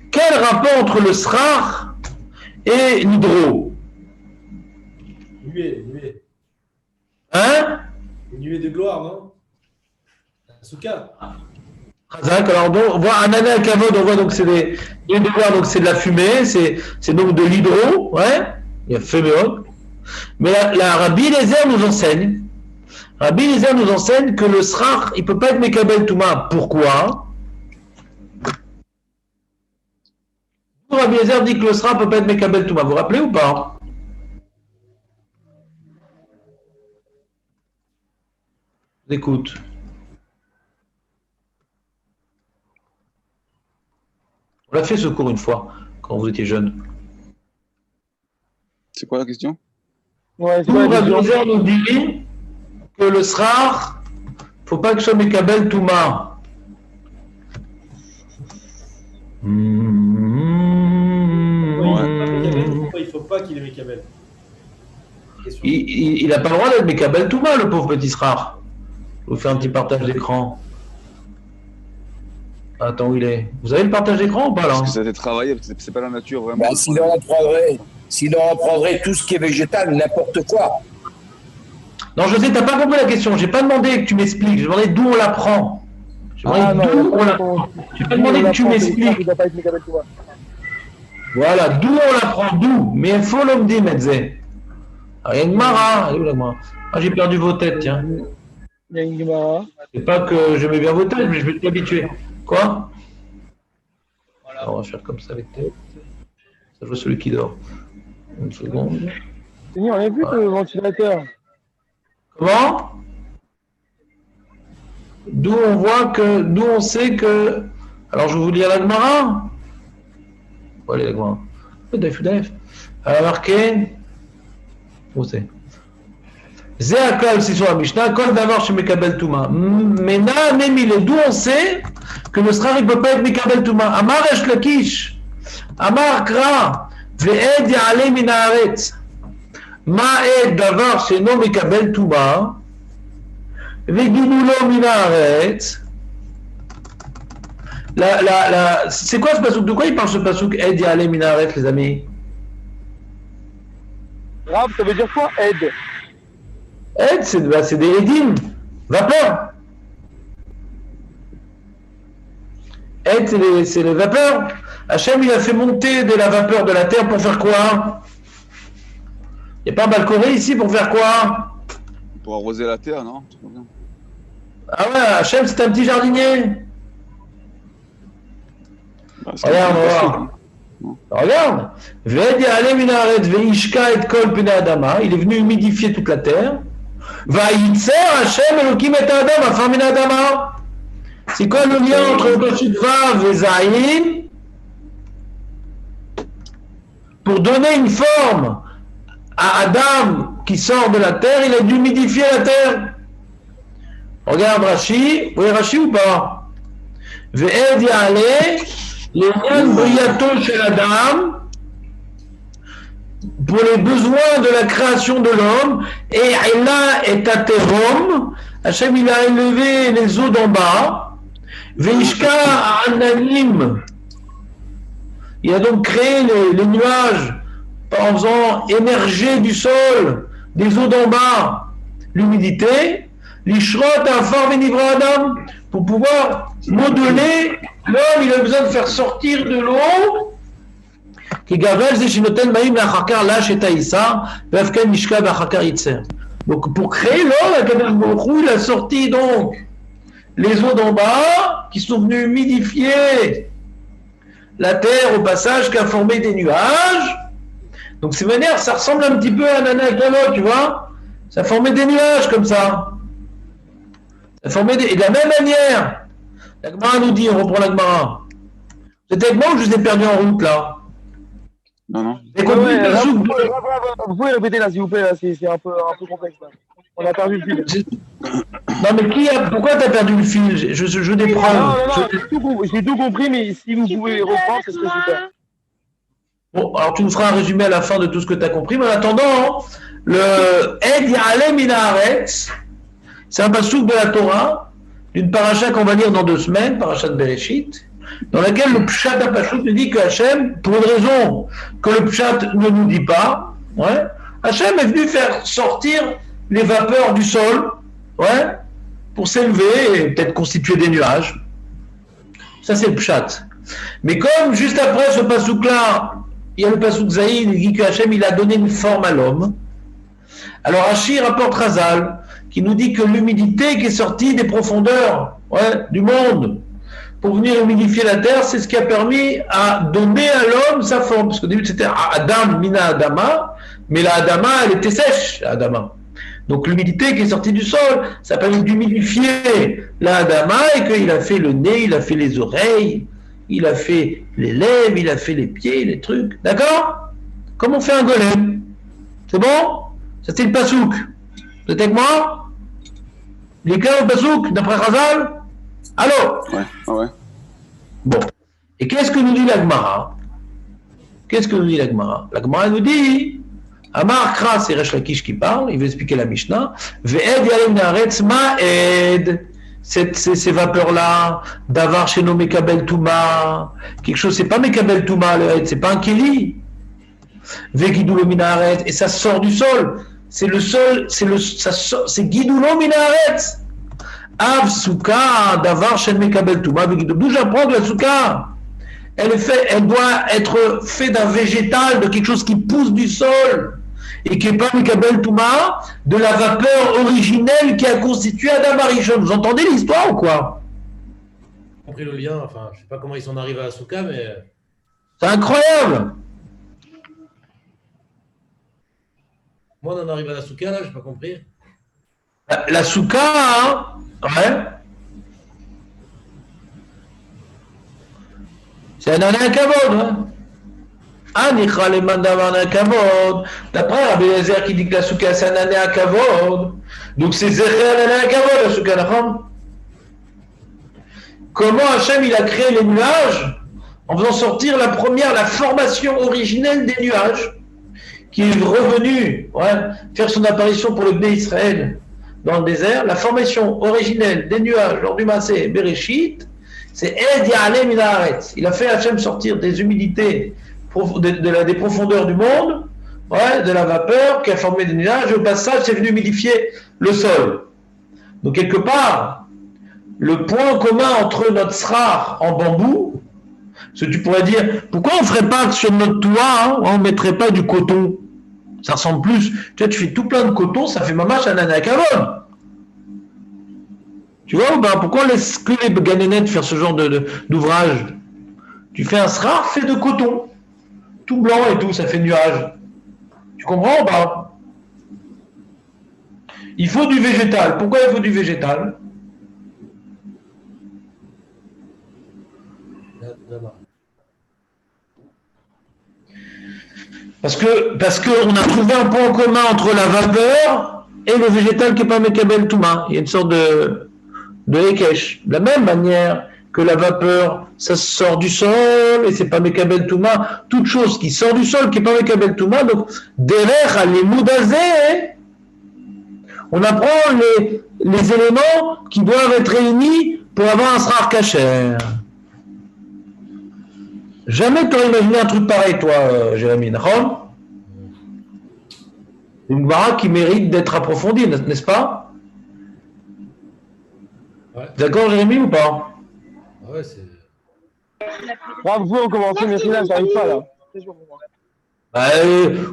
Quel rapport entre le srach et l'hydro? Nuée. Hein? Une nuée de gloire, non? Asuka. Chazak, alors on voit un anna kavod, on voit donc c'est des nuées de gloire, donc c'est de la fumée, c'est donc de l'hydro, ouais, il y a féméon. Mais la Rabbi Eliezer nous enseigne. Rabbi Eliezer nous enseigne que le srach, il ne peut pas être Mekabel Touma. Pourquoi? Rabbi Eliezer dit que le srach ne peut pas être Mekabel Touma. Vous vous rappelez ou pas? Écoute. On l'a fait ce cours une fois, quand vous étiez jeune. C'est quoi la question? Ouais, Rabbi Eliezer nous dit que le srach, il ne faut pas que ce soit Mekabel Touma. Il ne faut pas qu'il ait Mekabel. Il n'a pas le droit d'être Mekabel Touma, le pauvre petit srach. Je vous fais un petit partage d'écran. Attends, où il est? Vous avez le partage d'écran ou pas là? Parce que ça a été travaillé, c'est pas la nature vraiment. Bah, s'il en prendrait tout ce qui est végétal, n'importe quoi. Non, je sais, t'as pas compris la question. J'ai pas demandé que tu m'expliques. J'ai demandé d'où on la prend. J'ai pas demandé que tu m'expliques. Voilà, d'où on la prend, d'où? Mais il faut l'homme dire, Metzé. Ah, il y a une Mara. Elle est où la Mara? Ah, j'ai perdu vos têtes, tiens. Il y a une Gemara. C'est pas que j'aimais bien vos têtes, mais je vais t'habituer. Quoi? On va faire comme ça avec tes. Ça joue celui qui dort. Une seconde. On a vu le ventilateur. Comment? D'où on sait que. Alors je vais vous lire la Gemara. Où est la Gemara? Elle a marqué. Où c'est? C'est Akal, c'est sur la Mishnah, Kol Davar chez Mekabel Touma. Mais là, d'où on sait que le srach ne peut pas être Mekabel Touma. Amar Esh Lakish, Amar Kra, Ve'ed Ya'ale min haaretz. Ma'ed Davar she'no Mekabel Touma, Ve'ginu lo min haaretz. C'est quoi ce pasouk? De quoi il parle ce pasouk Ed Ya'ale min haaretz, les amis? Rav, ça veut dire quoi, aide? Aide, c'est des édimes, vapeur. Aide, c'est les vapeurs. Hachem, il a fait monter de la vapeur de la terre pour faire quoi? Il n'y a pas un balconé ici pour faire quoi? Pour arroser la terre, non? Ah ouais, Hachem, c'est un petit jardinier. Bah, Regarde. Il est venu humidifier toute la terre. C'est quoi le lien entre le Bashut Vav et Zayin? Pour donner une forme à Adam qui sort de la terre, il a dû humidifier la terre. Regarde Rashi. Vous voyez Rashi ou pas? Ve'ed Ya'ale, l'Enyan Briato chez Adam. pour les besoins de la création de l'homme, et Ella est atérom, Hachem il a élevé les eaux d'en bas, Veishka Ananim, il a donc créé les nuages en faisant émerger du sol, des eaux d'en bas, l'humidité, l'ishrot afar venivra adam, pour pouvoir modeler l'homme, il a besoin de faire sortir de l'eau, qui gavel zeshinoten maïm lachakar lach et taïsa, vafken mishka vachakar itzer. Donc pour créer l'homme, Akadosh Baruch Hu, il a sorti donc les eaux d'en bas qui sont venues humidifier la terre au passage, qui a formé des nuages. Donc ces manières, ça ressemble un petit peu à un anakavot, tu vois. Ça formait des nuages comme ça. Ça formait des... Et de la même manière, la Gemara nous dit, on reprend la Gemara. Vous êtes avec moi ou je vous ai perdu en route là? Non. Vous pouvez répéter là, s'il vous plaît, là, c'est un peu complexe. Là. On a perdu le fil. Non, mais pourquoi tu as perdu le fil? Je des preuves. Non, j'ai tout compris, mais si vous pouvez reprendre, c'est super. Bon, alors tu nous feras un résumé à la fin de tout ce que tu as compris, mais en attendant, le Ed Ya'alem min haaretz, c'est un passouk de la Torah, d'une paracha qu'on va lire dans 2 semaines, paracha de Bereshit, dans laquelle le Pshat HaPashout nous dit que Hachem, pour une raison que le Pshat ne nous dit pas, Hachem est venu faire sortir les vapeurs du sol, pour s'élever et peut-être constituer des nuages. Ça, c'est le Pshat. Mais comme juste après ce passouk-là, il y a le passouk Zaïd, il dit que Hachem, il a donné une forme à l'homme. Alors Rashi rapporte Razal, qui nous dit que l'humidité qui est sortie des profondeurs du monde, pour venir humidifier la terre, c'est ce qui a permis à donner à l'homme sa forme. Parce qu'au début, c'était Adam mina Adama, mais la Adama, elle était sèche, la Adama. Donc l'humidité qui est sortie du sol, ça a permis d'humidifier la Adama, et qu'il a fait le nez, il a fait les oreilles, il a fait les lèvres, il a fait les pieds, les trucs. D'accord? Comme on fait un golem. C'est bon? Ça, c'est le pasouk. Vous êtes avec moi? Il est clair le pasouk, d'après Razal? Allô? Ouais. Bon. Et qu'est-ce que nous dit la Gemara? La Gemara nous dit, Amar Kra, c'est Resh Lakish qui parle, il veut expliquer la Mishnah, Ve'ed yalem naaretz ma'ed, ces vapeurs-là, Davar sheno mekabel touma, quelque chose, c'est pas mekabel touma, le Ed, c'est pas un keli. Ve'gidulo min haaretz, et ça sort du sol. C'est le sol, c'est gidulo min haaretz. Av souka, davar shen mekabel touma, d'où j'apprends que la souka, elle doit être faite d'un végétal, de quelque chose qui pousse du sol, et qui n'est pas mekabel touma, de la vapeur originelle qui a constitué Adam Arishon. Vous entendez l'histoire ou quoi? J'ai compris le lien, enfin, je sais pas comment ils sont arrivés à la souka, mais. C'est incroyable! Moi, on en arrive à la souka, là, j'ai pas compris. La souka, c'est un anakavod, D'après Rabbi Eliezer qui dit que la souka c'est un anakavod, donc c'est Zecher l'anakavod, la souka, d'accord? Comment Hachem il a créé les nuages en faisant sortir la formation originelle des nuages, qui est revenu faire son apparition pour le Bnei Israël dans le désert. La formation originelle des nuages lors du Maaseh Bereshit, c'est Ed Ya'alem min haaretz. Il a fait Hachem sortir des humidités des profondeurs du monde, de la vapeur qui a formé des nuages, et au passage c'est venu humidifier le sol. Donc quelque part, le point commun entre notre srar en bambou, parce que tu pourrais dire, pourquoi on ne ferait pas que sur notre toit, on ne mettrait pas du coton? Ça ressemble plus. Tu vois, tu fais tout plein de coton, ça fait mamash un anakavod. Tu vois, pourquoi on laisse que les ganénettes faire ce genre d'ouvrage? Tu fais un srar fait de coton. Tout blanc et tout, ça fait nuage. Tu comprends ou pas? Il faut du végétal. Pourquoi il faut du végétal? Parce qu'on a trouvé un point commun entre la vapeur et le végétal qui n'est pas Mekabel Touma. Il y a une sorte de Hekesh. De la même manière que la vapeur, ça sort du sol et c'est pas Mekabel Touma. Toute chose qui sort du sol, qui n'est pas Mekabel Touma, donc derrière les moudazés, on apprend les éléments qui doivent être réunis pour avoir un srar kasher. Jamais tu aurais imaginé un truc pareil, toi, Jérémy. Une Gemara qui mérite d'être approfondie, n'est-ce pas? Ouais. D'accord, Jérémy, ou pas? Ouais, c'est. Vous pouvez recommencer, mais là, j'arrive pas là.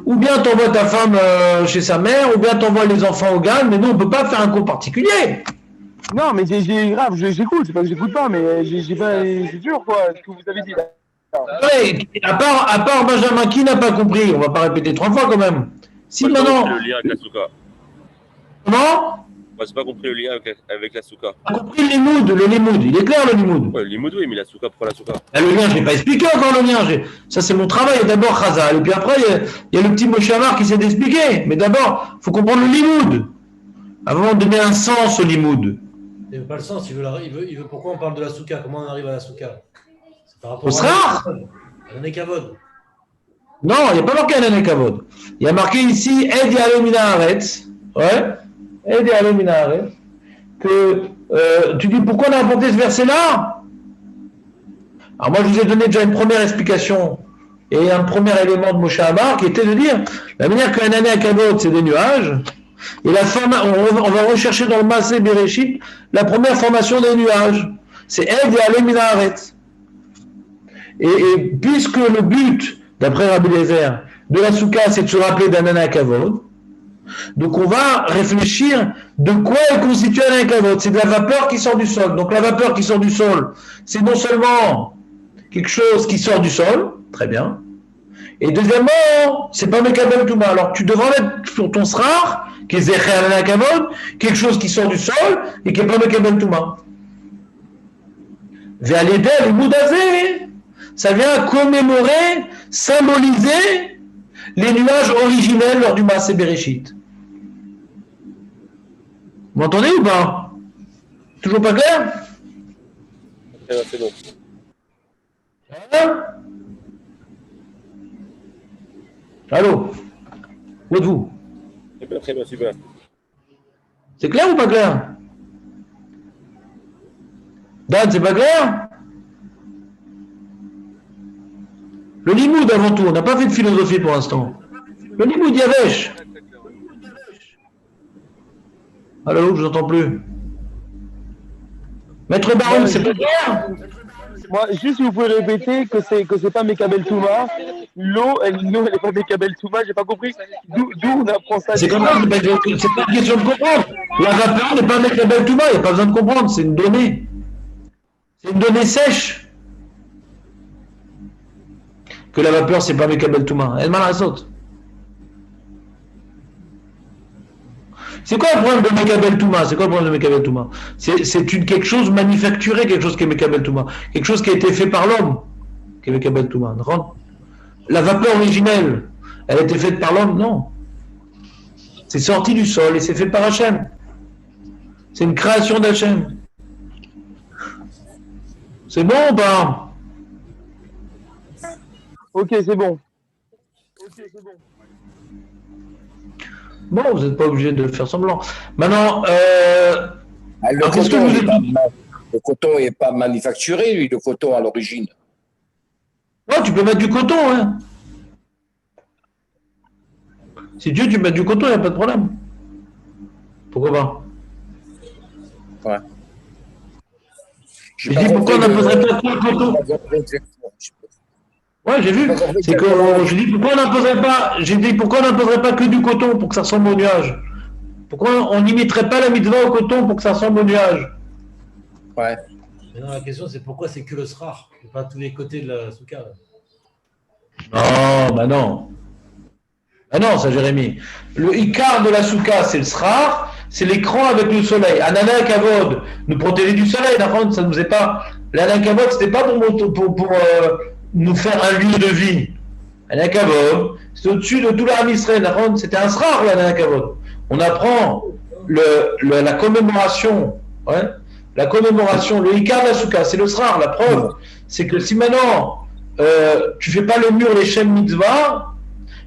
Ou bien t'envoies ta femme chez sa mère, ou bien t'envoies les enfants au GAN, mais nous, on ne peut pas faire un cours particulier. Non, mais grave, j'écoute, c'est pas que j'écoute pas, mais c'est dur, quoi, ce que vous avez dit là. Ouais, à part Benjamin, qui n'a pas compris? On va pas répéter 3 fois quand même. Si Moi, j'ai pas maintenant. compris le lien avec la souka. Comment? Moi, j'ai pas compris le lien avec la souka. Tu as compris le limoud, il est clair le limoud. Ouais, le limoud, oui, mais la souka, pourquoi la souka? Le lien, je l'ai pas expliqué encore le lien. Ça, c'est mon travail. D'abord, Khazal. Et puis après, il y a le petit Moshe Amar qui s'est expliqué. Mais d'abord, il faut comprendre le limoud. Avant de donner un sens au limoud. Il veut pas le sens, il veut pourquoi on parle de la souka? Comment on arrive à la souka? C'est par rapport Au srar? à l'anekavod. Non, il n'y a pas marqué un Kavod. Il y a marqué ici Ed Yalom Min Haaretz. Ouais. Ed Yalom Min Haaretz. Que tu dis pourquoi on a apporté ce verset-là? Alors moi je vous ai donné déjà une première explication et un premier élément de Moshe Amar qui était de dire la manière qu'un année Kavod c'est des nuages et on va rechercher dans le Maaseh Bereshit la première formation des nuages. C'est Ed Yalom Min Haaretz. Et puisque le but d'après Rabbi Eliezer, de la souka, c'est de se rappeler d'un anakavod. Donc on va réfléchir de quoi est constitué un anakavod. C'est de la vapeur qui sort du sol. Donc la vapeur qui sort du sol, c'est non seulement quelque chose qui sort du sol, très bien, et deuxièmement, c'est pas Mekabel Touma. Alors tu devrais mettre sur ton srar, qui est Zecher anakavod, quelque chose qui sort du sol et qui n'est pas Mekabel Touma. Ve'alideh les moudazé, ça vient commémorer, symboliser les nuages originels lors du Maaseh Bereshit. Vous m'entendez ou pas? Toujours pas clair? C'est bon. Hein? Allô? Où êtes-vous? Très bien, super. C'est clair ou pas clair? Dan, c'est pas clair? Le limoud avant tout, on n'a pas fait de philosophie pour l'instant. Le limoud Yavesh. Allô, je vous entends plus. Maître Baron, c'est pas clair? Moi, juste si vous pouvez répéter que c'est pas Mekabel Touma, l'eau elle est pas Mekabel Touma, j'ai pas compris. D'où on apprend ça? C'est comme ça, c'est pas une question de comprendre. La vapeur n'est pas Mekabel Touma, il n'y a pas besoin de comprendre, c'est une donnée. C'est une donnée sèche. Que la vapeur, c'est pas Mekabel Touma. Elle m'a la saute. C'est quoi le problème de Mekabel Touma? C'est quoi le problème de Mekabel Touma? C'est quelque chose manufacturé, quelque chose qui est Mekabel Touma. Quelque chose qui a été fait par l'homme, qui est Mekabel Touma. La vapeur originelle, elle a été faite par l'homme? Non. C'est sorti du sol et c'est fait par Hachem. C'est une création d'Hachem. C'est bon ou pas? Ok, c'est bon. Bon, vous n'êtes pas obligé de faire semblant. Maintenant, le coton n'est pas manufacturé, lui, le coton à l'origine. Ouais, tu peux mettre du coton, hein. Si tu veux, tu mets du coton, il n'y a pas de problème. Pourquoi pas? Ouais. Je dis pourquoi on n'imposerait pas tout le coton? Ouais, j'ai vu. C'est que je dis pourquoi on n'imposerait pas. J'ai dit pourquoi on n'imposerait pas que du coton pour que ça ressemble au nuage. Pourquoi on n'imiterait pas la mitzvah au coton pour que ça ressemble au nuage? Ouais. Maintenant, la question, c'est pourquoi c'est que le srar, et pas tous les côtés de la souka. Non, bah non. Bah non, ça, Jérémy. Le Icar de la souka, c'est le srar, c'est l'écran avec le soleil. Anana Kavod, nous protéger du soleil, d'accord, ça ne nous est pas. L'Anana Kavod, c'était pas pour nous faire un lieu de vie. L'Anana Kavod, c'est au-dessus de tout l'Arm Israël, d'accord, c'était un srar, l'Anana Kavod. On apprend la commémoration, ouais, la commémoration, le Ikar de la Souka, c'est le Srar. La preuve, c'est que si maintenant tu fais pas le mur, les Shem Mitzvah,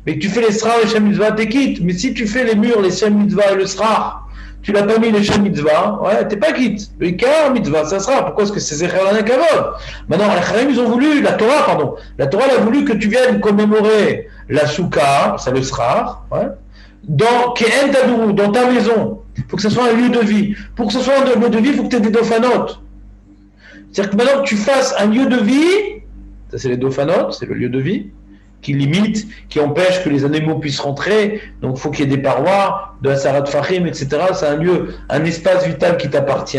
mais que tu fais les Srar, les Shem Mitzvah, t'es quitte. Mais si tu fais les murs, les Shem Mitzvah et le Srar, tu l'as pas mis les Shem Mitzvah, ouais, t'es pas quitte. Le Ikar Mitzvah, ça sera. Pourquoi? Parce que c'est Zecher Lana Kavod. Maintenant, les Chachamim, ils ont voulu, la Torah elle a voulu que tu viennes commémorer la Souka, ça le Srar, ouais, dans Ke'en Tadourou, dans ta maison. Il faut que ce soit un lieu de vie. Pour que ce soit un lieu de vie, il faut que tu aies des dophanotes. C'est-à-dire que maintenant que tu fasses un lieu de vie, ça c'est les dophanotes, c'est le lieu de vie, qui limite, qui empêche que les animaux puissent rentrer, donc il faut qu'il y ait des parois, de la Sarat Fahim, etc. C'est un lieu, un espace vital qui t'appartient,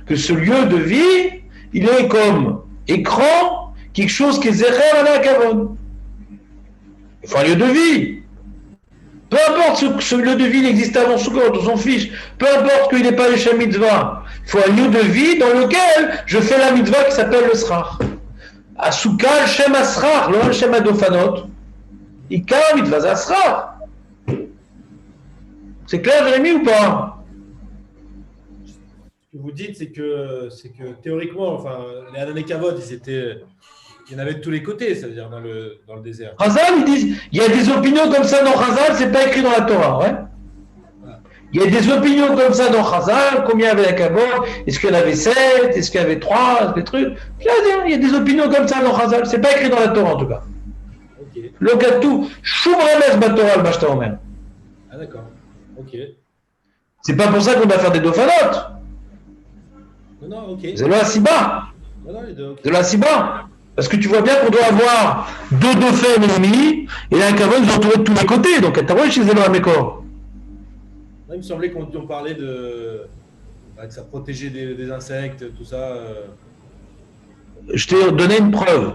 que ce lieu de vie, il est comme écran, quelque chose qui est Zecher Lana Kavod. Il faut un lieu de vie. Peu importe ce lieu de vie, il existe avant Sukkot, on s'en fiche. Peu importe qu'il n'ait pas les Shem Mitzvah. Il faut un lieu de vie dans lequel je fais la mitzvah qui s'appelle le Srar. À Souka, le Shem Asrar, le Shem Adofanot. Ikar mitzvah Asrar. C'est clair, Jérémy, ou pas? Ce que vous dites, c'est que théoriquement, enfin, les Anané Kavod, il y en avait de tous les côtés, c'est-à-dire dans le désert. Chazal, ils disent, il y a des opinions comme ça dans Chazal, c'est pas écrit dans la Torah, ouais. Il y a des opinions comme ça dans Chazal, combien il y avait la Kavod, est-ce qu'il y en avait 7, est-ce qu'il y avait 3, des trucs. Il y a des opinions comme ça dans Chazal, c'est pas écrit dans la Torah en tout cas. Ok. Le Gatou, Shum Remes Batorah, le Bashta Omer. Ah d'accord, ok. C'est pas pour ça qu'on doit faire des dophanotes. Non, ok. C'est le Hasiba. Non, les deux, ok. C'est le Hasiba. Parce que tu vois bien qu'on doit avoir 2 dauphins ennemis, et là, un Kavod, ils ont entouré de tous les côtés, donc t'as vu chez Zélo Amekor. Il me semblait qu'on parlait que ça protégeait des insectes, tout ça. Je t'ai donné une preuve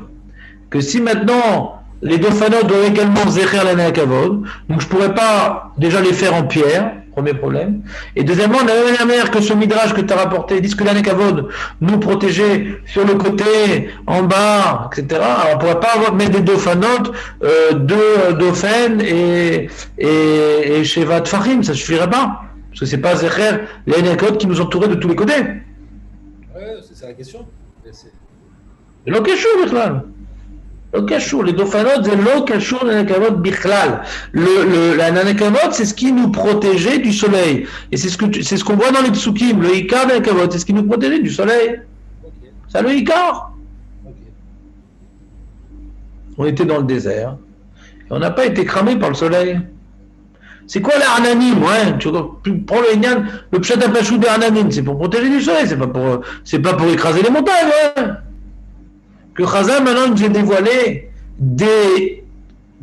que si maintenant les dophanotes doivent également Zecher Lana Kavod, donc je ne pourrais pas déjà les faire en pierre, premier problème. Et deuxièmement, de la même manière que ce midrash que tu as rapporté, dit que l'Ana Kavod nous protégeait sur le côté, en bas, etc. Alors on ne pourrait pas mettre des dophanotes, 2 dauphins et Shevat Fahim, ça ne suffirait pas. Parce que ce n'est pas Zecher l'Ana Kavod qui nous entourait de tous les côtés. Ouais, c'est la question. C'est lo kashur bichlal. Lo kashur. Les dophanotes, c'est lo kashur l'anakavot bichlal. La nanakavot, c'est ce qui nous protégeait du soleil. Et c'est ce qu'on voit dans les psukim. Le ikar l'anakavot, c'est ce qui nous protégeait du soleil. Okay. C'est le ikar. Okay. On était dans le désert. Et on n'a pas été cramé par le soleil. C'est quoi l'Arnanim? Ouais, tu prends le Inyan, le Pshat HaPashut des Arnanim, c'est pour protéger du soleil, c'est pas pour écraser les montagnes, ouais. Que Chazal maintenant nous a dévoilé des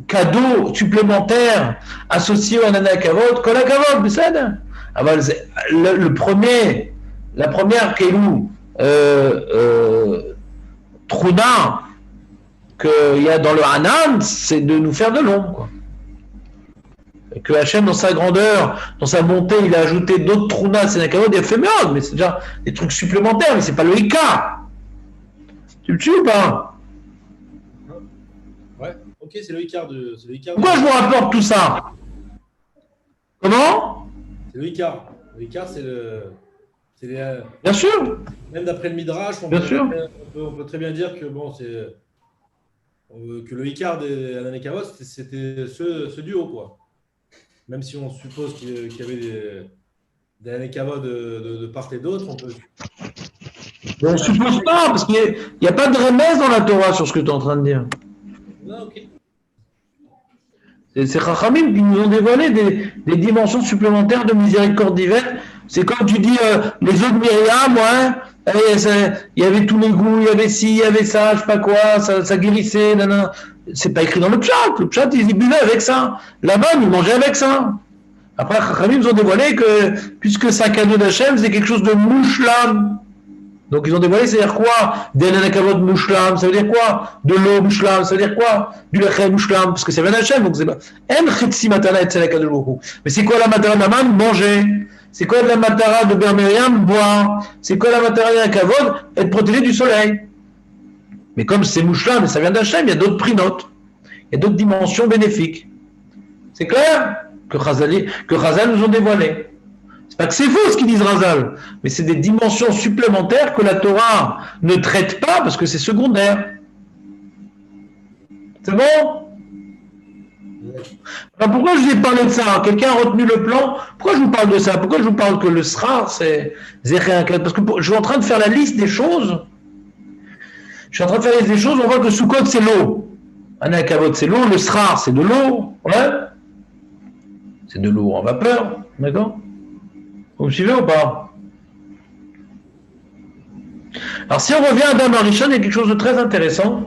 cadeaux supplémentaires associés au Anana Kavod, Kol HaKavod, c'est ça? La première Kelou, Trouna, qu'il y a dans le Hanan, c'est de nous faire de l'ombre, quoi. Et que Hachem, dans sa grandeur, dans sa bonté, il a ajouté d'autres Trouna, c'est un Kavod éphémère, mais c'est déjà des trucs supplémentaires, mais c'est pas le Ika. Tu le tues ou pas? Ouais, ok, c'est le Icar de. Pourquoi je vous rapporte tout ça? Comment? C'est le Icar. Le Icar, c'est le. Bien sûr. Même d'après le Midrash, on peut très bien dire que bon, c'est que le Icar des Anané Kavod, c'était ce duo, quoi. Même si on suppose qu'il y avait des Anané Kavod de part et d'autre, on peut. On ne suppose pas, parce qu'il n'y a pas de remède dans la Torah sur ce que tu es en train de dire. Non, ok. C'est Chachamim qui nous ont dévoilé des dimensions supplémentaires de miséricorde divine. C'est comme tu dis, les eaux de Myriam, ouais, il y avait tous les goûts, il y avait ci, il y avait ça, je sais pas quoi, ça guérissait, nanana. C'est pas écrit dans le Pshat. Le Pshat, ils buvaient avec ça. Là-bas, ils mangeaient avec ça. Après, Chachamim nous ont dévoilé que, puisque c'est un cadeau d'Hachem, c'est quelque chose de mouchlam. Donc ils ont dévoilé, c'est-à-dire quoi? Des nanakavod mouchlam, ça veut dire quoi? De l'eau mouchlam, ça veut dire quoi? Du lechem mouchlam, parce que c'est bien Hachem, donc c'est pas. En chetsi matana et tzedaka de beaucoup. Mais c'est quoi la matara de Naman? Manger. C'est quoi la matara de Ber Miriam? Boire. C'est quoi la matara de nanakavod? Être protégé du soleil. Mais comme c'est mouchlam et ça vient d'Hachem, il y a d'autres prinotes. Il y a d'autres dimensions bénéfiques. C'est clair? Que Chazal nous ont dévoilé. C'est pas que c'est faux ce qu'ils disent Razal, mais c'est des dimensions supplémentaires que la Torah ne traite pas parce que c'est secondaire. C'est bon? Alors pourquoi je vous ai parlé de ça? Quelqu'un a retenu le plan? Pourquoi je vous parle de ça? Pourquoi je vous parle que le srar, c'est Zéchéakel? Parce que je suis en train de faire la liste des choses. Je suis en train de faire la liste des choses, on voit que Sukkot, c'est l'eau. Anakavot, c'est l'eau. Le srar, c'est de l'eau. Ouais? C'est de l'eau en vapeur. D'accord? Vous me suivez ou pas? Alors si on revient à Adam Arishon, il y a quelque chose de très intéressant.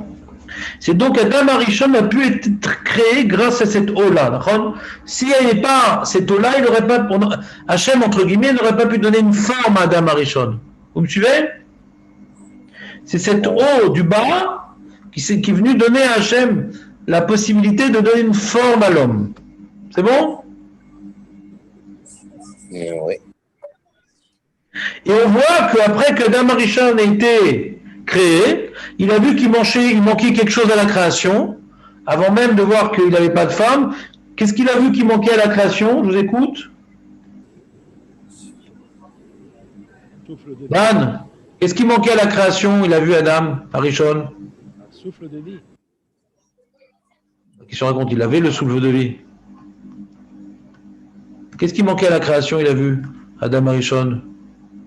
C'est donc Adam Arishon a pu être créé grâce à cette eau-là. S'il n'y avait pas cette eau-là, il n'aurait pas, Hachem, entre guillemets, n'aurait pas pu donner une forme à Adam Arishon. Vous me suivez? C'est cette eau du bas qui est venue donner à Hachem la possibilité de donner une forme à l'homme. C'est bon? Oui. Et on voit qu'après que Adam Arishon a été créé, il a vu qu'il manquait quelque chose à la création, avant même de voir qu'il n'avait pas de femme. Qu'est-ce qu'il a vu qui manquait à la création? Je vous écoute. Dan, qu'est-ce qui manquait à la création? Il a vu Adam Arishon. Souffle de vie. Qu'est-ce qu'il raconte? Il avait le souffle de vie. Qu'est-ce qui manquait à la création? Il a vu Adam Arishon.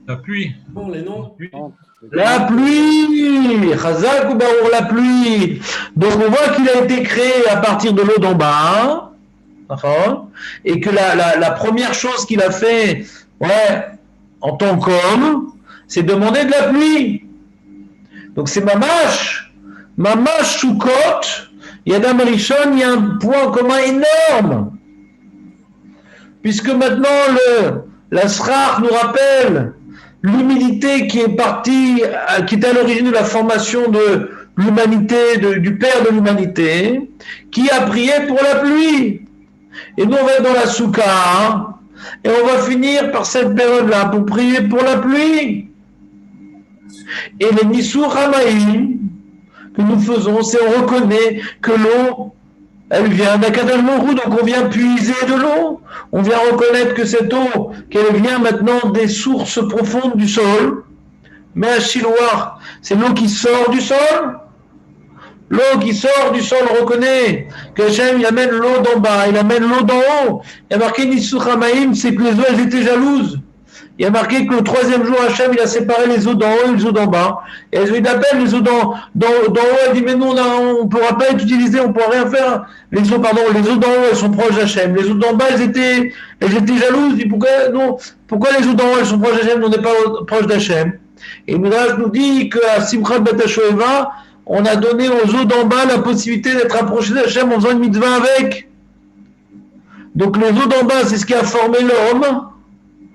La pluie. Bon, les noms. La pluie, Chazak ou Baour, la pluie. Donc on voit qu'il a été créé à partir de l'eau d'en bas, et que la première chose qu'il a fait, en tant qu'homme, c'est demander de la pluie. Donc c'est Mamash Sukkot, Adam Arishon, il y a un point commun énorme, puisque maintenant la Srach nous rappelle l'humilité qui est partie, qui est à l'origine de la formation de l'humanité, du Père de l'humanité, qui a prié pour la pluie. Et nous, on va être dans la Soukha, et on va finir par cette période-là pour prier pour la pluie. Et les Nisur Hamaïm que nous faisons, c'est on reconnaît que l'eau, elle vient d'Akadosh Baruch Hu, donc on vient puiser de l'eau. On vient reconnaître que cette eau, qu'elle vient maintenant des sources profondes du sol. Mais à Shiloah, c'est l'eau qui sort du sol. L'eau qui sort du sol, on reconnaît que Hachem, il amène l'eau d'en bas, il amène l'eau d'en haut. Il y a marqué Nisur Hamaïm, c'est que les eaux, elles étaient jalouses. Il y a marqué que le troisième jour, Hachem, il a séparé les eaux d'en haut et les eaux d'en bas. Et il appelle les eaux d'en haut, elle dit, mais nous, on ne pourra pas être utilisé, on ne pourra rien faire. Les eaux d'en haut, elles sont proches d'Hachem. Les eaux d'en bas, elles étaient jalouses. Il dit, pourquoi les eaux d'en haut, elles sont proches d'Hachem, on n'est pas proches d'Hachem? Et Midrash nous dit qu'à Simchat Bet HaShoeva, on a donné aux eaux d'en bas la possibilité d'être approchés d'Hachem en faisant une mitzvah avec. Donc les eaux d'en bas, c'est ce qui a formé l'homme.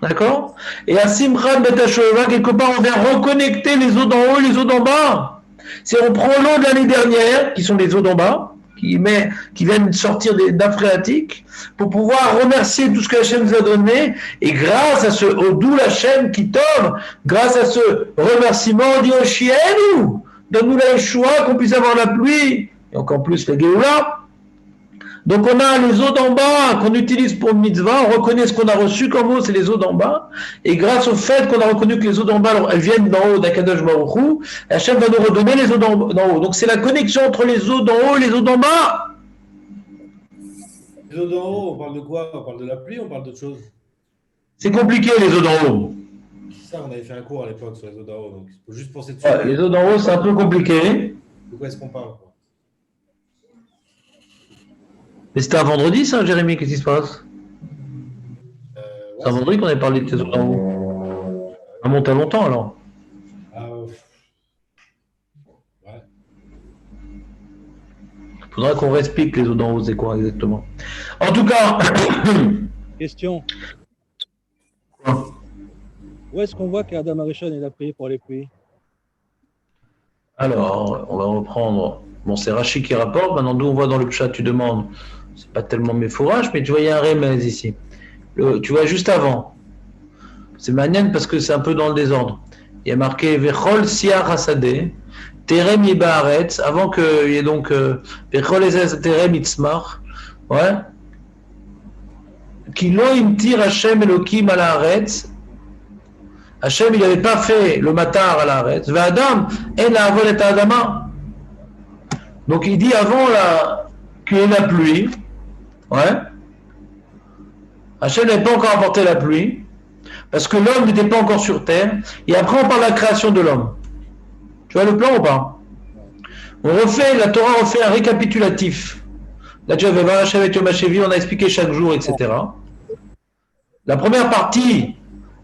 D'accord? Et à Simchat Bet HaShoeva, quelque part, on vient reconnecter les eaux d'en haut et les eaux d'en bas. C'est on prend l'eau de l'année dernière, qui sont les eaux d'en bas, qui viennent sortir des nappes phréatiques, pour pouvoir remercier tout ce que Hachem nous a donné, et grâce à au doux Hachem qui tombe, grâce à ce remerciement, on dit Oshienu, donne-nous la Yeshua, qu'on puisse avoir la pluie, et encore plus la Géoula. Donc on a les eaux d'en bas qu'on utilise pour le mitzvah, on reconnaît ce qu'on a reçu comme eau, c'est les eaux d'en bas, et grâce au fait qu'on a reconnu que les eaux d'en bas, elles viennent d'en haut d'Akadosh Baruch Hu, Hachem va nous redonner les eaux d'en haut. Donc c'est la connexion entre les eaux d'en haut et les eaux d'en bas. Les eaux d'en haut, on parle de quoi? On parle de la pluie, on parle d'autre chose? C'est compliqué les eaux d'en haut. Ça, on avait fait un cours à l'époque sur les eaux d'en haut, donc il faut juste penser dessus. Ouais, les eaux d'en haut, c'est un peu compliqué. De quoi est-ce qu'on parle, quoi? Mais c'était un vendredi, ça, Jérémy, qu'est-ce qui se passe? C'est un vendredi qu'on avait parlé de tes eaux d'en haut. Ça monte à longtemps, alors. Ouais. Faudra qu'on réexplique les eaux d'en haut, c'est quoi exactement. En tout cas. Question. Où est-ce qu'on voit qu'Adam Arishon il a prié pour les pluies? Alors, on va reprendre. Bon, c'est Rachi qui rapporte. Maintenant, d'où on voit dans le chat, tu demandes. C'est pas tellement mes fourrages, mais tu vois, il y a un remèze ici. Tu vois, juste avant. C'est manienne parce que c'est un peu dans le désordre. Il y a marqué Vechol Siar Hasadeh, Terem Yibaaretz, avant qu'il y ait donc Vechol Terem Itzmach. Ouais. Ki lo imtir Hashem Elokim al haaretz. Hashem, il n'avait pas fait le matar à la haaretz. Ve'adam en la'avol et ha'adama. Donc il dit avant qu'il y ait la pluie. Ouais. Hashem n'avait pas encore apporté la pluie. Parce que l'homme n'était pas encore sur terre. Et après, on parle de la création de l'homme. Tu vois le plan ou pas? La Torah refait un récapitulatif. Là, tu avais Varashevet Yom HaShevi, on a expliqué chaque jour, etc. La première partie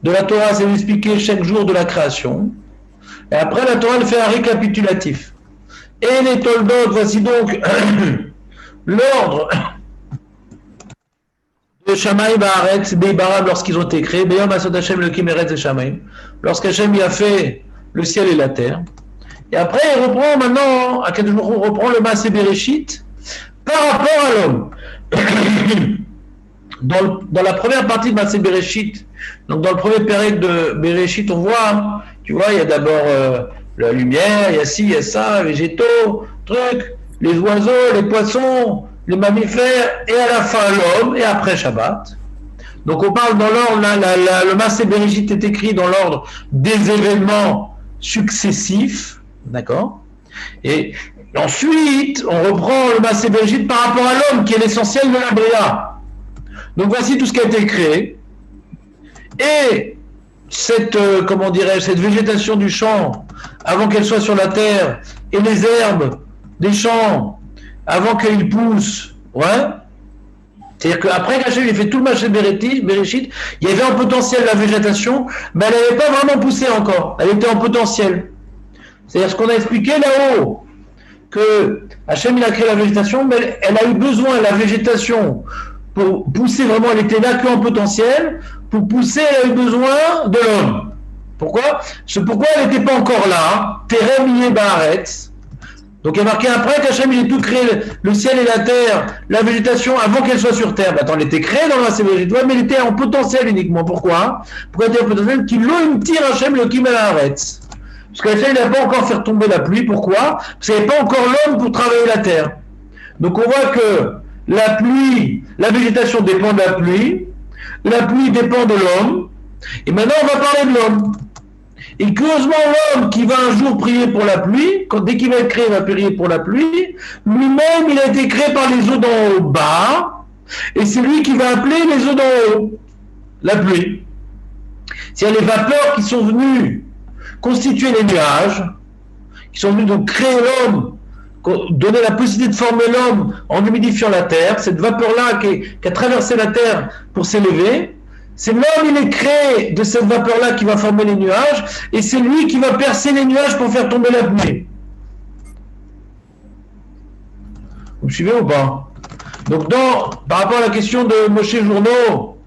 de la Torah, c'est d'expliquer chaque jour de la création. Et après, la Torah, elle fait un récapitulatif. Et les Toldot, voici donc l'ordre de Shamaïm Ba'aretz, Beibaram, lorsqu'ils ont été créés, Beyom Asod Hashem Elokim Eretz et Shamaïm, lorsqu'Hashem y a fait le ciel et la terre. Et après, il reprend maintenant, à quel jour on reprend le Maaseh Bereshit par rapport à l'homme. Dans la première partie de Maaseh Bereshit, donc dans le premier période de Bereshit, on voit, tu vois, il y a d'abord la lumière, il y a ci, il y a ça, les végétaux, trucs, les oiseaux, les poissons, les mammifères, et à la fin l'homme, et après Shabbat. Donc on parle dans l'ordre, le Maaseh Bereshit est écrit dans l'ordre des événements successifs, d'accord? Et ensuite, on reprend le Maaseh Bereshit par rapport à l'homme, qui est l'essentiel de la Bria. Donc voici tout ce qui a été créé. Et cette, cette végétation du champ, avant qu'elle soit sur la terre, et les herbes des champs, avant qu'ils poussent, ouais. C'est-à-dire qu'après qu'Hachem ait fait tout le Maaseh Bereshit, il y avait en potentiel la végétation, mais elle n'avait pas vraiment poussé encore. Elle était en potentiel. C'est-à-dire ce qu'on a expliqué là-haut, que Hachem il a créé la végétation, mais elle a eu besoin, la végétation, pour pousser vraiment, elle était là qu'en potentiel, pour pousser, elle a eu besoin de l'homme. Pourquoi? C'est pourquoi elle n'était pas encore là, Terem Ba'aretz. Donc il y a marqué après qu'Hachem il ait tout créé, le ciel et la terre, la végétation, avant qu'elle soit sur terre. Attends, elle était créée dans la végétation, mais elle était en potentiel uniquement. Pourquoi? Pourquoi elle était en potentiel? Qu'il l'eau tire Hachem le Kim al haaretz. Parce qu'Hachem n'a pas encore fait tomber la pluie. Pourquoi? Parce qu'il n'y avait pas encore l'homme pour travailler la terre. Donc on voit que la pluie, la végétation dépend de la pluie dépend de l'homme, et maintenant on va parler de l'homme. Et curieusement, l'homme qui va un jour prier pour la pluie, dès qu'il va être créé, il va prier pour la pluie, lui-même il a été créé par les eaux d'en haut bas, et c'est lui qui va appeler les eaux d'en haut, la pluie. C'est-à-dire les vapeurs qui sont venues constituer les nuages, qui sont venues donc créer l'homme, donner la possibilité de former l'homme en humidifiant la terre, cette vapeur-là qui a traversé la terre pour s'élever, c'est l'homme, il est créé de cette vapeur-là qui va former les nuages, et c'est lui qui va percer les nuages pour faire tomber la pluie. Vous me suivez ou pas? Donc par rapport à la question de Moshe Journeau,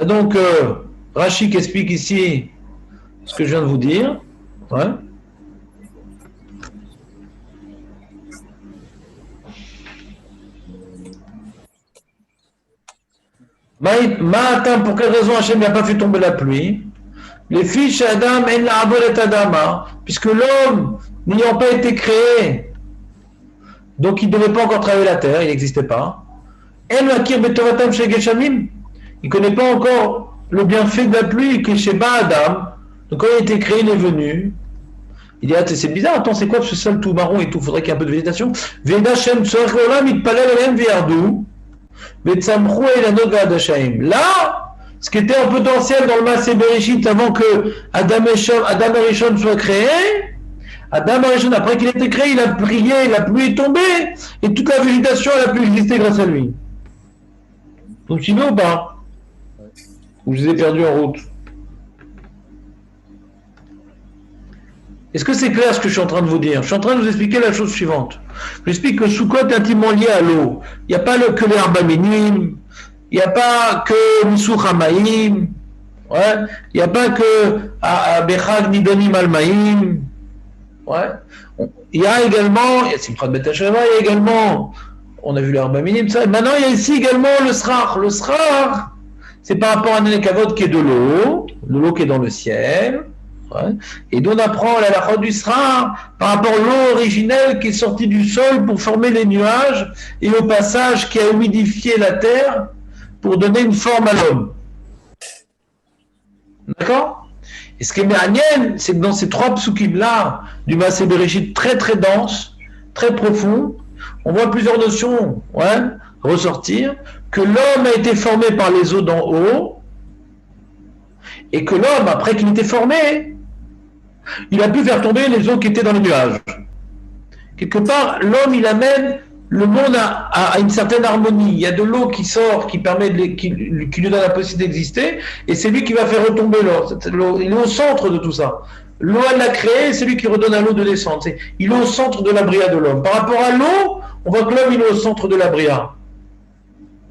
donc Rashi qui explique ici ce que je viens de vous dire. Ouais. Pour quelle raison Hachem n'a pas fait tomber la pluie? Les fiches Adam en la abolet Adama, puisque l'homme n'ayant pas été créé, donc il ne devait pas encore travailler la terre, il n'existait pas. En Makir Betovatam chez Geshamim, il ne connaît pas encore le bienfait de la pluie que chez Adam. Donc quand il a été créé, il est venu. Il dit, ah, c'est bizarre, attends, c'est quoi ce sol tout marron et tout? Il faudrait qu'il y ait un peu de végétation. Veda Shem Tzorech Olam, il palel Elem Viardou. Là, ce qui était en potentiel dans le Maaseh Bereshit avant que Adam et Rishon soient créés, Adam et Rishon, après qu'il ait été créé, il a prié, la pluie est tombée, et toute la végétation elle a pu exister grâce à lui. Vous me suivez ou pas? Ou je les ai perdus en route? Est-ce que c'est clair ce que je suis en train de vous dire? Je suis en train de vous expliquer la chose suivante. Je vous explique que Sukkot est intimement lié à l'eau. Il n'y a pas que les Arba Minim, il n'y a pas que Misuch Hamaim, ouais. Il n'y a pas que Bechag Nidonim Almaim. Ouais. Il y a également, il y a Simchat Bet Hashava, il y a également, on a vu les Arba Minim, ça. Maintenant, il y a ici également le Srach. Le Srach, c'est par rapport à Nenekavod qui est de l'eau qui est dans le ciel. Ouais. Et d'où on apprend la halakha du Srach par rapport à l'eau originelle qui est sortie du sol pour former les nuages et au passage qui a humidifié la terre pour donner une forme à l'homme. D'accord? Et ce qui est méanienne, c'est que dans ces 3 psukim-là, du Maaseh Bereshit très très dense, très profond, on voit plusieurs notions ressortir, que l'homme a été formé par les eaux d'en haut, et que l'homme, après qu'il était formé, il a pu faire tomber les eaux qui étaient dans les nuages. Quelque part, l'homme, il amène le monde à une certaine harmonie. Il y a de l'eau qui sort, qui lui donne la possibilité d'exister, et c'est lui qui va faire retomber l'eau. Il est au centre de tout ça. L'eau, elle l'a créé, c'est lui qui redonne à l'eau de descendre. Il est au centre de la bria de l'homme. Par rapport à l'eau, on voit que l'homme, il est au centre de la bria.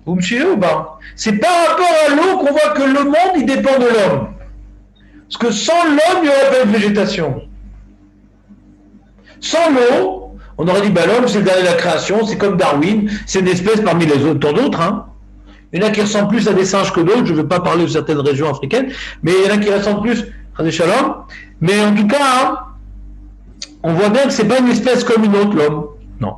Vous me suivez ou pas? C'est par rapport à l'eau qu'on voit que le monde, il dépend de l'homme. Parce que sans l'homme, il n'y aurait pas de végétation. Sans l'eau, on aurait dit, l'homme, c'est le dernier de la création, c'est comme Darwin, c'est une espèce parmi les autres, tant d'autres. Il y en a qui ressemblent plus à des singes que d'autres, je ne veux pas parler de certaines régions africaines, mais il y en a qui ressemblent plus à des shalom. Mais en tout cas, on voit bien que ce n'est pas une espèce comme une autre, l'homme. Non.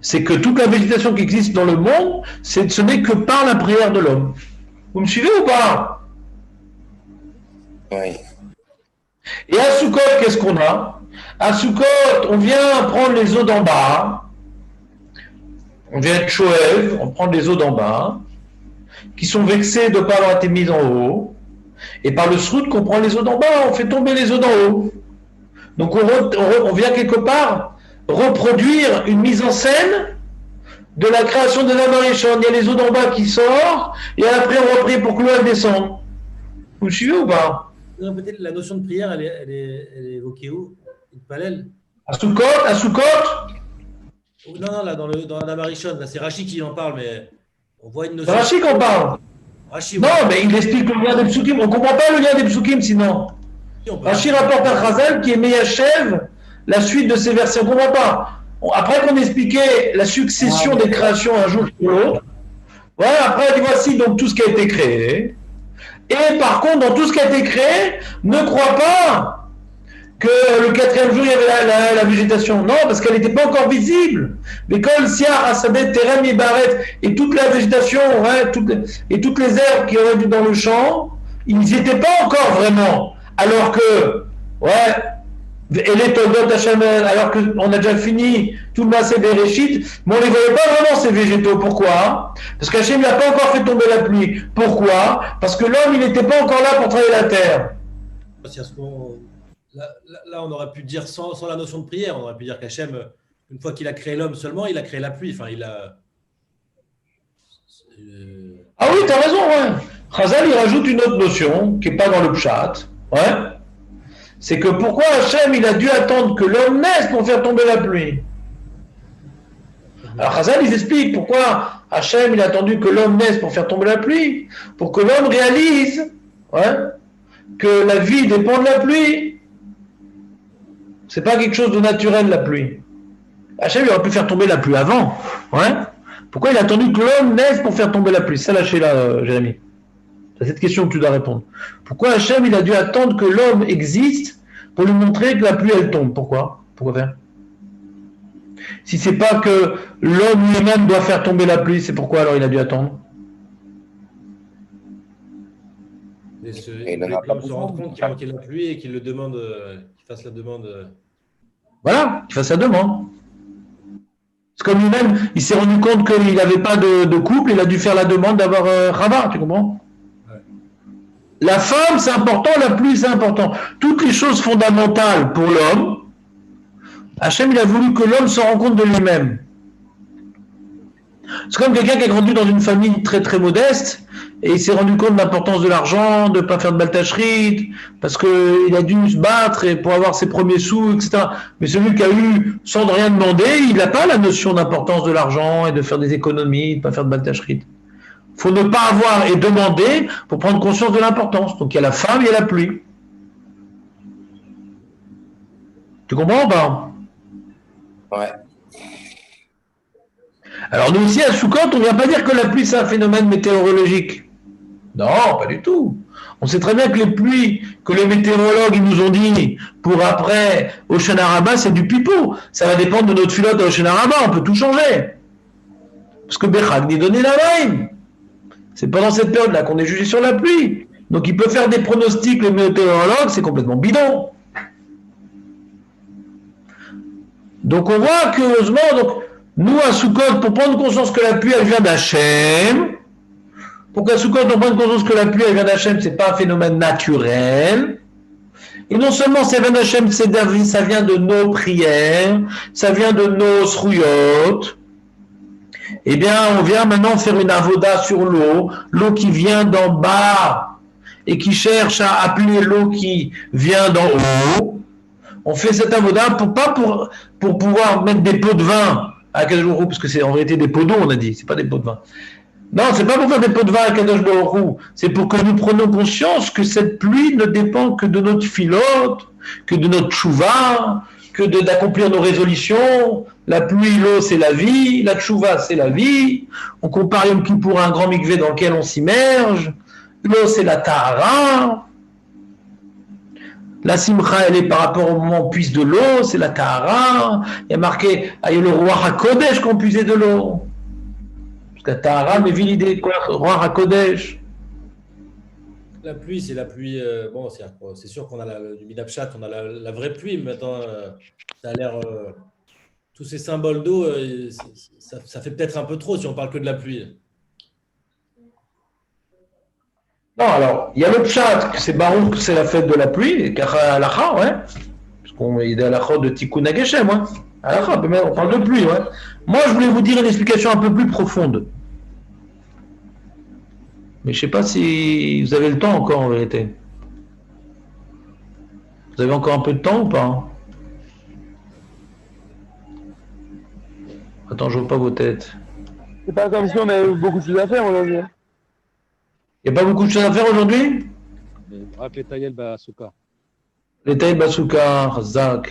C'est que toute la végétation qui existe dans le monde, ce n'est que par la prière de l'homme. Vous me suivez ou pas? Oui. Et à Sukkot, qu'est-ce qu'on a? À Sukkot, on vient prendre les eaux d'en bas. On vient de Shoev, on prend les eaux d'en bas, qui sont vexées de ne pas avoir été mises en haut. Et par le srout qu'on prend les eaux d'en bas, on fait tomber les eaux d'en haut. Donc on vient quelque part reproduire une mise en scène de la création de la Arishon. Il y a les eaux d'en bas qui sortent, et après on reprie pour que l'eau descende. Vous suivez ou pas? Non, peut-être la notion de prière, elle est évoquée où? Une palelle? À Sukkot? Non, là, dans la Marichon, c'est Rachi qui en parle, mais on voit une notion. C'est Rachi qu'on parle. Rachi, non, mais il explique le lien des psukim. On ne comprend pas le lien des psukim sinon. Rachi rapporte à Chazal qui est Meyachev la suite de ces versets. On ne comprend pas. Après qu'on expliquait la succession des créations un jour sur l'autre, voilà, après il dit voici donc tout ce qui a été créé. Et par contre, dans tout ce qui a été créé, ne crois pas que le 4e jour, il y avait la végétation. Non, parce qu'elle n'était pas encore visible. Mais quand le Siar, Asadet, Terem, Ibaret, et toute la végétation, toutes les herbes qui auraient été dans le champ, ils n'y étaient pas encore vraiment. Alors que, et les Toldot Hachamel, alors qu'on a déjà fini tout le Maaseh Bereshit, mais on ne les voyait pas vraiment ces végétaux. Pourquoi? Parce qu'Hachem n'a pas encore fait tomber la pluie. Pourquoi? Parce que l'homme, il n'était pas encore là pour travailler la terre. Là, on aurait pu dire, sans la notion de prière, on aurait pu dire qu'Hachem, une fois qu'il a créé l'homme seulement, il a créé la pluie. Enfin, il a... Ah oui, tu as raison, Chazal, il rajoute une autre notion qui n'est pas dans le Pshat. C'est que pourquoi Hachem, il a dû attendre que l'homme naisse pour faire tomber la pluie? Alors Chazal, ils expliquent pourquoi Hachem, il a attendu que l'homme naisse pour faire tomber la pluie, pour que l'homme réalise que la vie dépend de la pluie. C'est pas quelque chose de naturel, la pluie. Hachem, il aurait pu faire tomber la pluie avant. Pourquoi il a attendu que l'homme naisse pour faire tomber la pluie? Ça, lâchez là, Jérémy. C'est cette question que tu dois répondre. Pourquoi Hachem, il a dû attendre que l'homme existe pour lui montrer que la pluie, elle tombe? Pourquoi faire? Si c'est pas que l'homme lui-même doit faire tomber la pluie, c'est pourquoi alors il a dû attendre? Il se rend compte qu'il manquait de la pluie et qu'il le demande, qu'il fasse la demande. Voilà, qu'il fasse la demande. C'est comme lui-même, il s'est rendu compte qu'il n'avait pas de couple, il a dû faire la demande d'avoir Chava, tu comprends? La femme, c'est important, la pluie, c'est important. Toutes les choses fondamentales pour l'homme, Hachem, il a voulu que l'homme se rende compte de lui-même. C'est comme quelqu'un qui a grandi dans une famille très très modeste et il s'est rendu compte de l'importance de l'argent, de ne pas faire de baltachrit, parce qu'il a dû se battre pour avoir ses premiers sous, etc. Mais celui qui a eu sans rien demander, il n'a pas la notion d'importance de l'argent et de faire des économies, de ne pas faire de baltachrit. Il faut ne pas avoir et demander pour prendre conscience de l'importance. Donc il y a la femme, il y a la pluie. Tu comprends ou pas? Ouais. Alors nous aussi à Sukkot, on ne vient pas dire que la pluie c'est un phénomène météorologique. Non, pas du tout. On sait très bien que les pluies que les météorologues ils nous ont dit pour après Hoshana Rabbah, c'est du pipeau. Ça va dépendre de notre filote à Hoshana Rabbah, on peut tout changer. Parce que Bechag dit donner la main. C'est pendant cette période-là qu'on est jugé sur la pluie. Donc il peut faire des pronostics, le météorologue, c'est complètement bidon. Donc on voit que, heureusement, donc, nous à Sukkot, pour prendre conscience que la pluie elle vient d'Hachem, pour qu'à Sukkot on prenne conscience que la pluie elle vient d'Hachem, c'est pas un phénomène naturel. Et non seulement ça vient d'Hachem, ça vient de nos prières, ça vient de nos srouyot. Eh bien, on vient maintenant faire une avoda sur l'eau qui vient d'en bas et qui cherche à appeler l'eau qui vient d'en haut. On fait cette avoda pour pouvoir mettre des pots de vin à Kadosh Baruch Hu, parce que c'est en réalité des pots d'eau, on a dit, c'est pas des pots de vin. Non, c'est pas pour faire des pots de vin à Kadosh Baruch Hu, c'est pour que nous prenions conscience que cette pluie ne dépend que de notre filote, que de notre tchouva, que d'accomplir nos résolutions. La pluie, l'eau, c'est la vie, la tchouva, c'est la vie. On compare Yom Kippour à un grand mikvé dans lequel on s'immerge. L'eau, c'est la tahara. La simcha, elle est par rapport au moment où on puise de l'eau, c'est la tahara. Il y a marqué, il y a le roi HaKodesh qu'on puisait de l'eau. Parce que la tahara, mais l'idée de quoi, roi HaKodesh. La pluie, c'est la pluie. Bon, c'est sûr qu'on a du Midapchat, on a la vraie pluie, mais maintenant, ça a l'air. Tous ces symboles d'eau, ça fait peut-être un peu trop si on parle que de la pluie. Non, alors, il y a le pshat, c'est Baruch, c'est la fête de la pluie, Kacha Alacha, ouais. Parce qu'on est à Alacha de Tikkun HaGeshem, ouais. Alacha, on parle de pluie, ouais. Moi, je voulais vous dire une explication un peu plus profonde. Mais je ne sais pas si vous avez le temps encore, en vérité. Vous avez encore un peu de temps ou pas? Attends, je ne vois pas vos têtes. C'est pas comme si on avait beaucoup de choses à faire aujourd'hui. Il n'y a pas beaucoup de choses à faire aujourd'hui? רק לטייל בסוכה. לטייל בסוכה, חזק.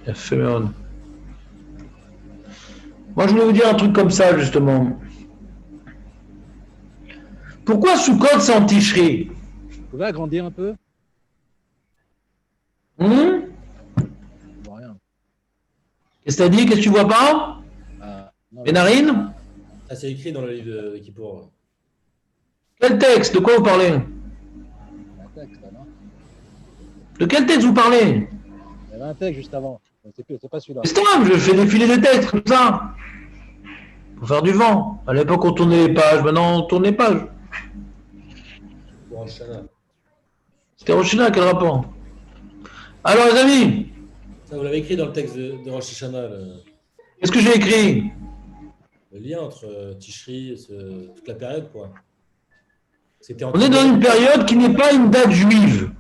יפה מאוד. Moi, je voulais vous dire un truc comme ça, justement. Pourquoi Sukkot, c'est en Tishri? Vous pouvez agrandir un peu? Rien. Qu'est-ce que t'as dit? Qu'est-ce que tu vois pas? Bénarine? Ça, c'est écrit dans le livre de Kippour. Quel texte? De quoi vous parlez? De quel texte vous parlez? Il y avait un texte juste avant. C'est pas celui-là. C'est vrai, je fais défiler des textes comme ça. Pour faire du vent. À l'époque, on tournait les pages. Maintenant, on tourne les pages. C'était Rosh Hashanah, quel rapport? Alors, les amis. Ça, vous l'avez écrit dans le texte de Rosh Hashanah. Qu'est-ce que j'ai écrit? Le lien entre Tishri et toute la période, quoi. On est dans une période qui n'est pas une date juive.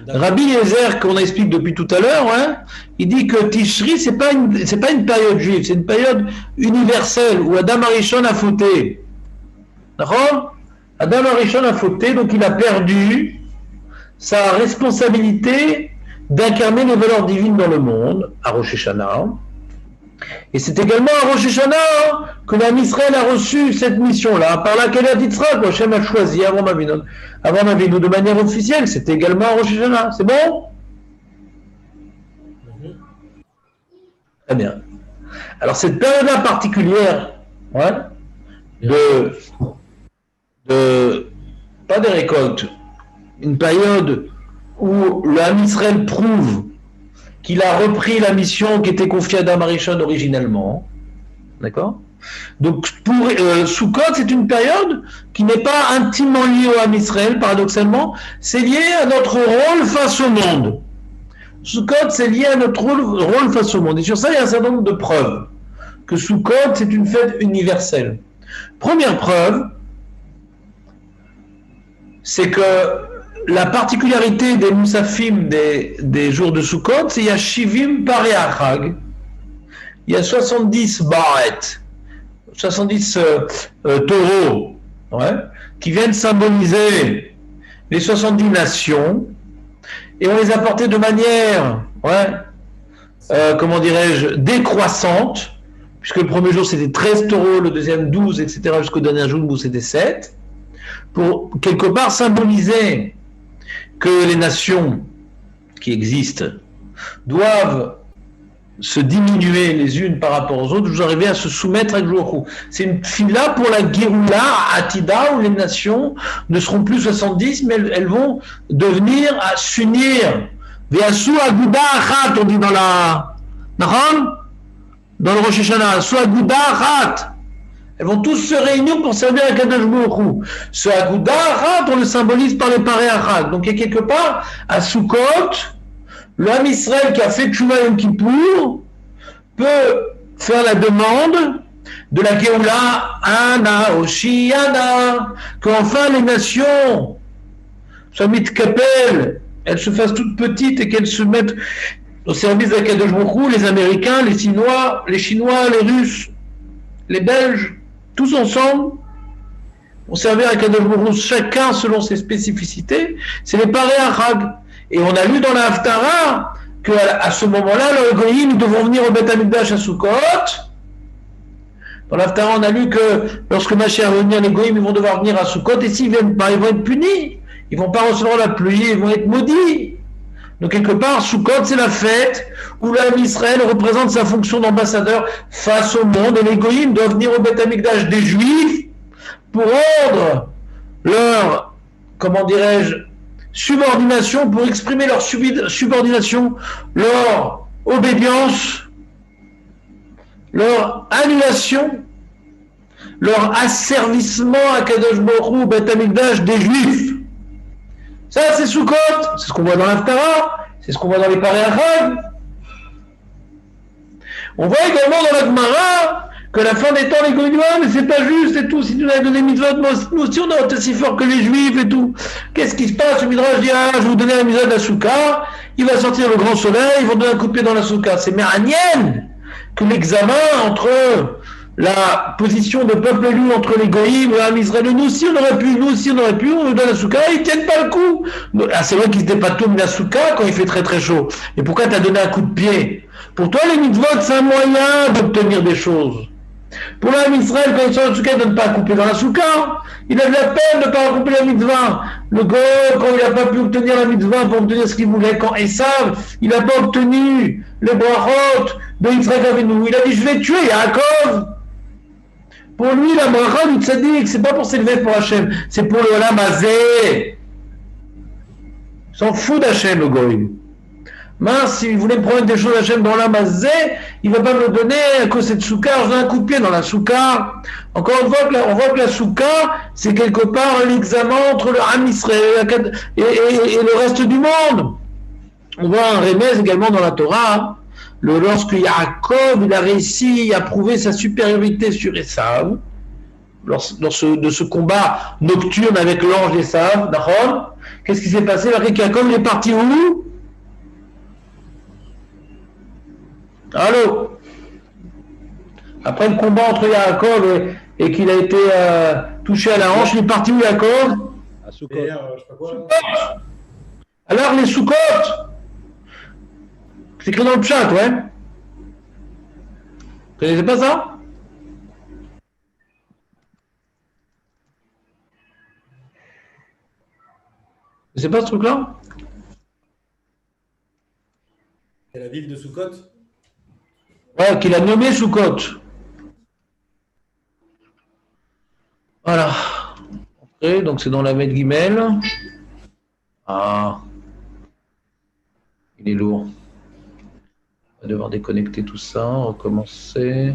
Rabbi Eliezer, qu'on explique depuis tout à l'heure, hein, il dit que Tishri, c'est pas une période juive, c'est une période universelle où Adam Arishon a fauté. D'accord? Adam Arishon a fauté, donc il a perdu sa responsabilité d'incarner les valeurs divines dans le monde, à Rosh Hashanah. Et c'est également à Rosh Hashanah que l'Am Israël a reçu cette mission-là, par laquelle Yitzhak, Hachem a choisi avant Avinu de manière officielle. C'était également à Rosh Hashanah. C'est bon? Très bien. Alors cette période-là particulière, ouais, pas des récoltes, une période où l'Am Israël prouve qu'il a repris la mission qui était confiée à Adam Arishon originellement. D'accord? Donc, pour Sukkot, c'est une période qui n'est pas intimement liée au Ham Israël, paradoxalement. C'est lié à notre rôle face au monde. Sukkot, c'est lié à notre rôle face au monde. Et sur ça, il y a un certain nombre de preuves que Sukkot, c'est une fête universelle. Première preuve, c'est que la particularité des Moussafim des jours de Sukkot, c'est qu'il y a Shivim Parei Achag, il y a 70 Baret, 70 taureaux, ouais, qui viennent symboliser les 70 nations, et on les a portés de manière, ouais, comment dirais-je, décroissante, puisque le premier jour c'était 13 taureaux, le deuxième 12, etc., jusqu'au dernier jour où c'était 7, pour quelque part symboliser que les nations qui existent doivent se diminuer les unes par rapport aux autres, vous arrivez à se soumettre à Goukou. C'est une fila pour la Géoula à Atida, où les nations ne seront plus 70, mais elles vont devenir à s'unir. Ve'asu aguda achat, on dit dans la... Dans le Rosh Hashanah, Asu aguda achat. Elles vont tous se réunir pour servir à Kadosh Baruch Hu. Ce aguda achat, on le symbolise par les parés achat. Donc il y a quelque part, à Sukkot, l'homme Israël qui a fait Tchouva Yom Kippour peut faire la demande de la Géoula, Ana, Oshiana, qu'enfin les nations soient mitkapel, elles se fassent toutes petites et qu'elles se mettent au service d'Akadosh Baruch Hu, les Américains, les Chinois, les Russes, les Belges, tous ensemble, vont servir Akadosh Baruch Hu, chacun selon ses spécificités, c'est les parés Achag. Et on a lu dans la Haftara qu'à ce moment-là, les Goïms devront venir au Beth Amikdash à Sukkot. Dans la Haftara, on a lu que lorsque Mashiach va venir, les Goïms ils vont devoir venir à Sukkot, et s'ils viennent pas, ils vont être punis. Ils vont pas recevoir la pluie, ils vont être maudits. Donc quelque part, Sukkot, c'est la fête où l'homme Israël représente sa fonction d'ambassadeur face au monde, et les Goïms doivent venir au Beth Amikdash des Juifs pour rendre leur, comment dirais-je, subordination, pour exprimer leur subordination, leur obédience, leur annulation, leur asservissement à Kadosh Baruch Hu, Beth Amikdash des Juifs. Ça, c'est Sukkot, c'est ce qu'on voit dans l'Haftara, c'est ce qu'on voit dans les parés Achag. On voit également dans la Gemara que la fin des temps, les Goïms disent « mais c'est pas juste et tout, si tu nous as donné mitzvot, nous aussi on a été si fort que les Juifs et tout. » Qu'est-ce qui se passe? Le Midrash dit « Ah, je vais vous donner la mitzvot de la Souka, il va sortir le grand soleil, ils vont donner un coup de pied dans la Souka. » C'est Méranienne que l'examen entre la position de peuple élu entre les Goïms et l'Am Israël, nous aussi on aurait pu, on nous donne la Souka, ils tiennent pas le coup. Ah, c'est vrai qu'ils étaient pas tous la Souka quand il fait très très chaud. Et pourquoi tu as donné un coup de pied? Pour toi, les mitzvot, c'est un moyen d'obtenir des choses. Pour l'homme Israël, quand il sort de la souka, il ne donne pas à couper dans la souka. Il a de la peine de ne pas couper la mitzvah. Le Goy, quand il n'a pas pu obtenir la mitzvah pour obtenir ce qu'il voulait, quand Esav, il n'a pas obtenu le brachot de Yitzhak Avinu, il a dit je vais tuer Yaakov. Pour lui, la bracha du tzaddik, c'est pas pour s'élever pour Hachem, c'est pour le olam hazé. Il s'en fout d'Hachem, le Goy. Mince, s'il voulait me prendre des choses d'Hachem dans la mazé, il ne va pas me le donner à cause de cette souka, je donne un coup de pied dans la souka. Encore une fois, on voit que la souka, c'est quelque part l'examen entre le Ham Israël et le reste du monde. On voit un remèze également dans la Torah, lorsque Yaakov il a réussi à prouver sa supériorité sur Esav, de ce combat nocturne avec l'ange d'Esav, d'accord? Qu'est-ce qui s'est passé? Yaakov il est parti où? Allô? Après le combat entre Yaakov et qu'il a été touché à la hanche, il est parti où Yaakov? À Sukkot. Alors les Sukkot, c'est écrit dans le chat, ouais? Vous connaissez pas ça? C'est pas ce truc-là? C'est la ville de Sukkot? Ouais, qu'il a nommé Sukkot. Voilà. Entrée, donc c'est dans la Med Gimel. Ah. Il est lourd. On va devoir déconnecter tout ça, recommencer.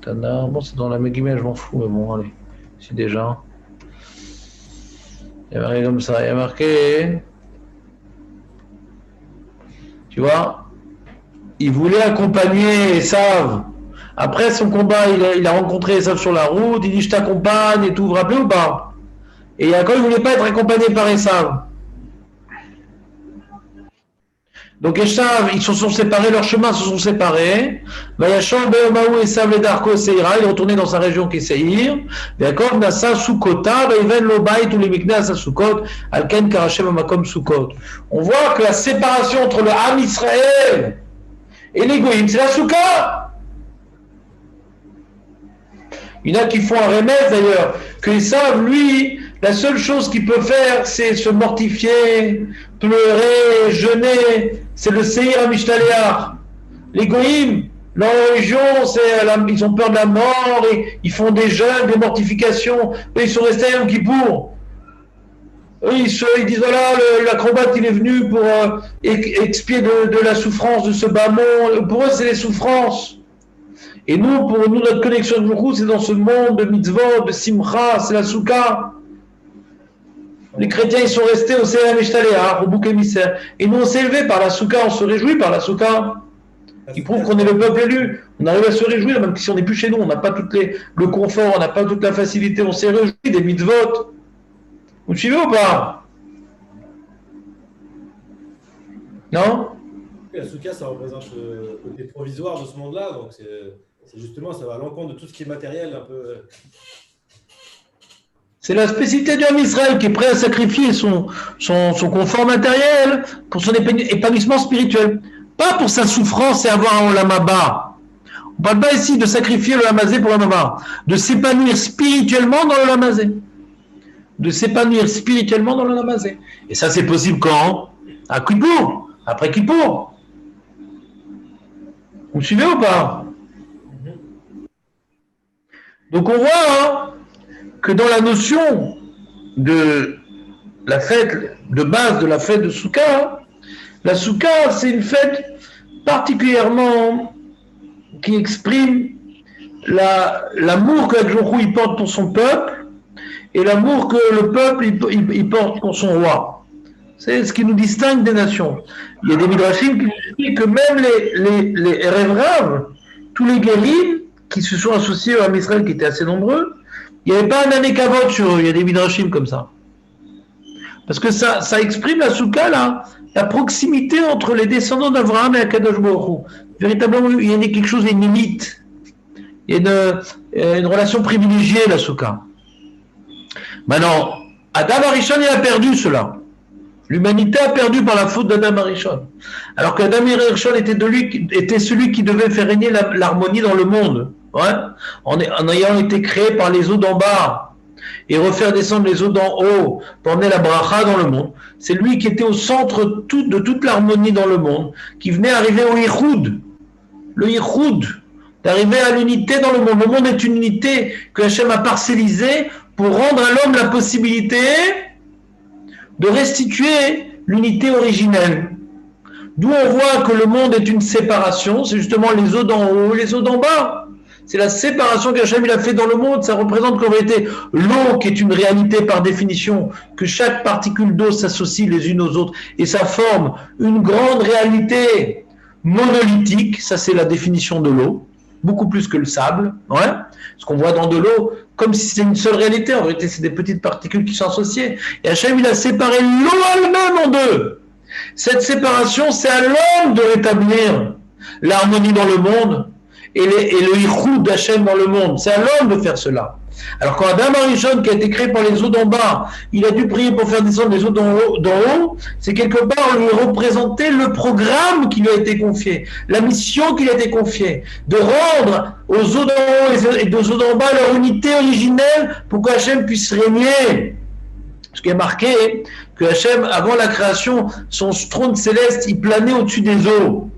Tana. Bon, c'est dans la Med Gimel, je m'en fous, mais bon, allez. Si déjà. Il y a marqué comme ça. Il y a marqué. Tu vois? Il voulait accompagner Esav. Après son combat, il a rencontré Esav sur la route, il dit je t'accompagne et tout, vous vous rappelez ou pas? Et Yaakov, il ne voulait pas être accompagné par Esav. Donc Esav, ils se sont séparés, leurs chemins se sont séparés. Vayachon Beomaou Esav le Darko Seira, il est retourné dans sa région qui est Seir. Yaakov Nasa Sukota, Vaïven Lobait ou les Miknas à Sukot, Alken Karachem Amakom Sukot. On voit que la séparation entre le Ham Israël et les Goïms, c'est la souka. Il y en a qui font un remède d'ailleurs, qu'ils savent, lui, la seule chose qu'il peut faire, c'est se mortifier, pleurer, jeûner, c'est le Seir HaMishtaléach. Les goïms, leur religion, ils ont peur de la mort, et ils font des jeûnes, des mortifications. Eux, ils sont restés à Yom Kippour. Eux, ils disent, voilà, l'acrobate, il est venu pour expier de la souffrance de ce bas monde. Pour eux, c'est les souffrances. Et nous, pour nous, notre connexion de Jourou, c'est dans ce monde de mitzvot, de simcha, c'est la souka. Les chrétiens, ils sont restés au Sérem Eshtaléa, au bouc émissaire. Et nous, on s'est élevés par la souka, on se réjouit par la souka. Qui prouve qu'on est le peuple élu. On arrive à se réjouir, même si on n'est plus chez nous, on n'a pas le confort, on n'a pas toute la facilité, on s'est réjoui des mitzvot. Vous suivez ou pas? Non? La souka, ça représente le côté provisoire de ce monde-là, donc c'est justement, ça va à l'encontre de tout ce qui est matériel, un peu. C'est la spécificité du homme Israël qui est prêt à sacrifier son confort matériel pour son épanouissement spirituel. Pas pour sa souffrance et avoir un olam haba. On ne parle pas ici de sacrifier le hamazé pour l'olam haba, de s'épanouir spirituellement dans le hamazé. De s'épanouir spirituellement dans le hamazé. Et ça, c'est possible quand? À Kippour, après Kippour. Vous me suivez ou pas? Donc on voit que dans la notion de la fête de base de la fête de Souka, la Souka, c'est une fête particulièrement qui exprime l'amour que Jourou il porte pour son peuple et l'amour que le peuple il porte pour son roi. C'est ce qui nous distingue des nations. Il y a des midrashim qui expliquent que même les Erev, tous les guérim qui se sont associés à Israël, qui étaient assez nombreux, il n'y avait pas un anékavot sur eux. Il y a des midrashim comme ça. Parce que ça exprime la Souka, là, la proximité entre les descendants d'Abraham et Akadosh Baruch Hu. Véritablement, il y a quelque chose, une limite. Il y a une relation privilégiée, la Souka. Maintenant, Adam Arishon, il a perdu cela. L'humanité a perdu par la faute d'Adam Arishon. Alors qu'Adam Arishon était celui qui devait faire régner l'harmonie dans le monde. Ouais, en ayant été créé par les eaux d'en bas et refaire descendre les eaux d'en haut pour emmener la bracha dans le monde. C'est lui qui était au centre de toute l'harmonie dans le monde, qui venait arriver au Yichud. Le Yichud, d'arriver à l'unité dans le monde. Le monde est une unité que Hachem a parcellisée pour rendre à l'homme la possibilité de restituer l'unité originelle. D'où on voit que le monde est une séparation, c'est justement les eaux d'en haut et les eaux d'en bas. C'est la séparation qu'Hachem a fait dans le monde. Ça représente qu'en vérité, l'eau qui est une réalité par définition, que chaque particule d'eau s'associe les unes aux autres et ça forme une grande réalité monolithique. Ça, c'est la définition de l'eau, beaucoup plus que le sable. Ouais. Ce qu'on voit dans de l'eau, comme si c'était une seule réalité. En vérité, c'est des petites particules qui sont associées. Et Hachem, il a séparé l'eau elle-même en deux. Cette séparation, c'est à l'homme de rétablir l'harmonie dans le monde et le yichud d'Hachem dans le monde. C'est à l'homme de faire cela. Alors quand Adam Arishon, qui a été créé par les eaux d'en bas, il a dû prier pour faire descendre les eaux d'en haut, c'est quelque part lui représenter le programme qui lui a été confié, la mission qui lui a été confiée, de rendre aux eaux d'en haut et aux eaux d'en bas leur unité originelle pour que Hachem puisse régner. Ce qui est marqué, que Hachem, avant la création, son trône céleste, il planait au-dessus des eaux.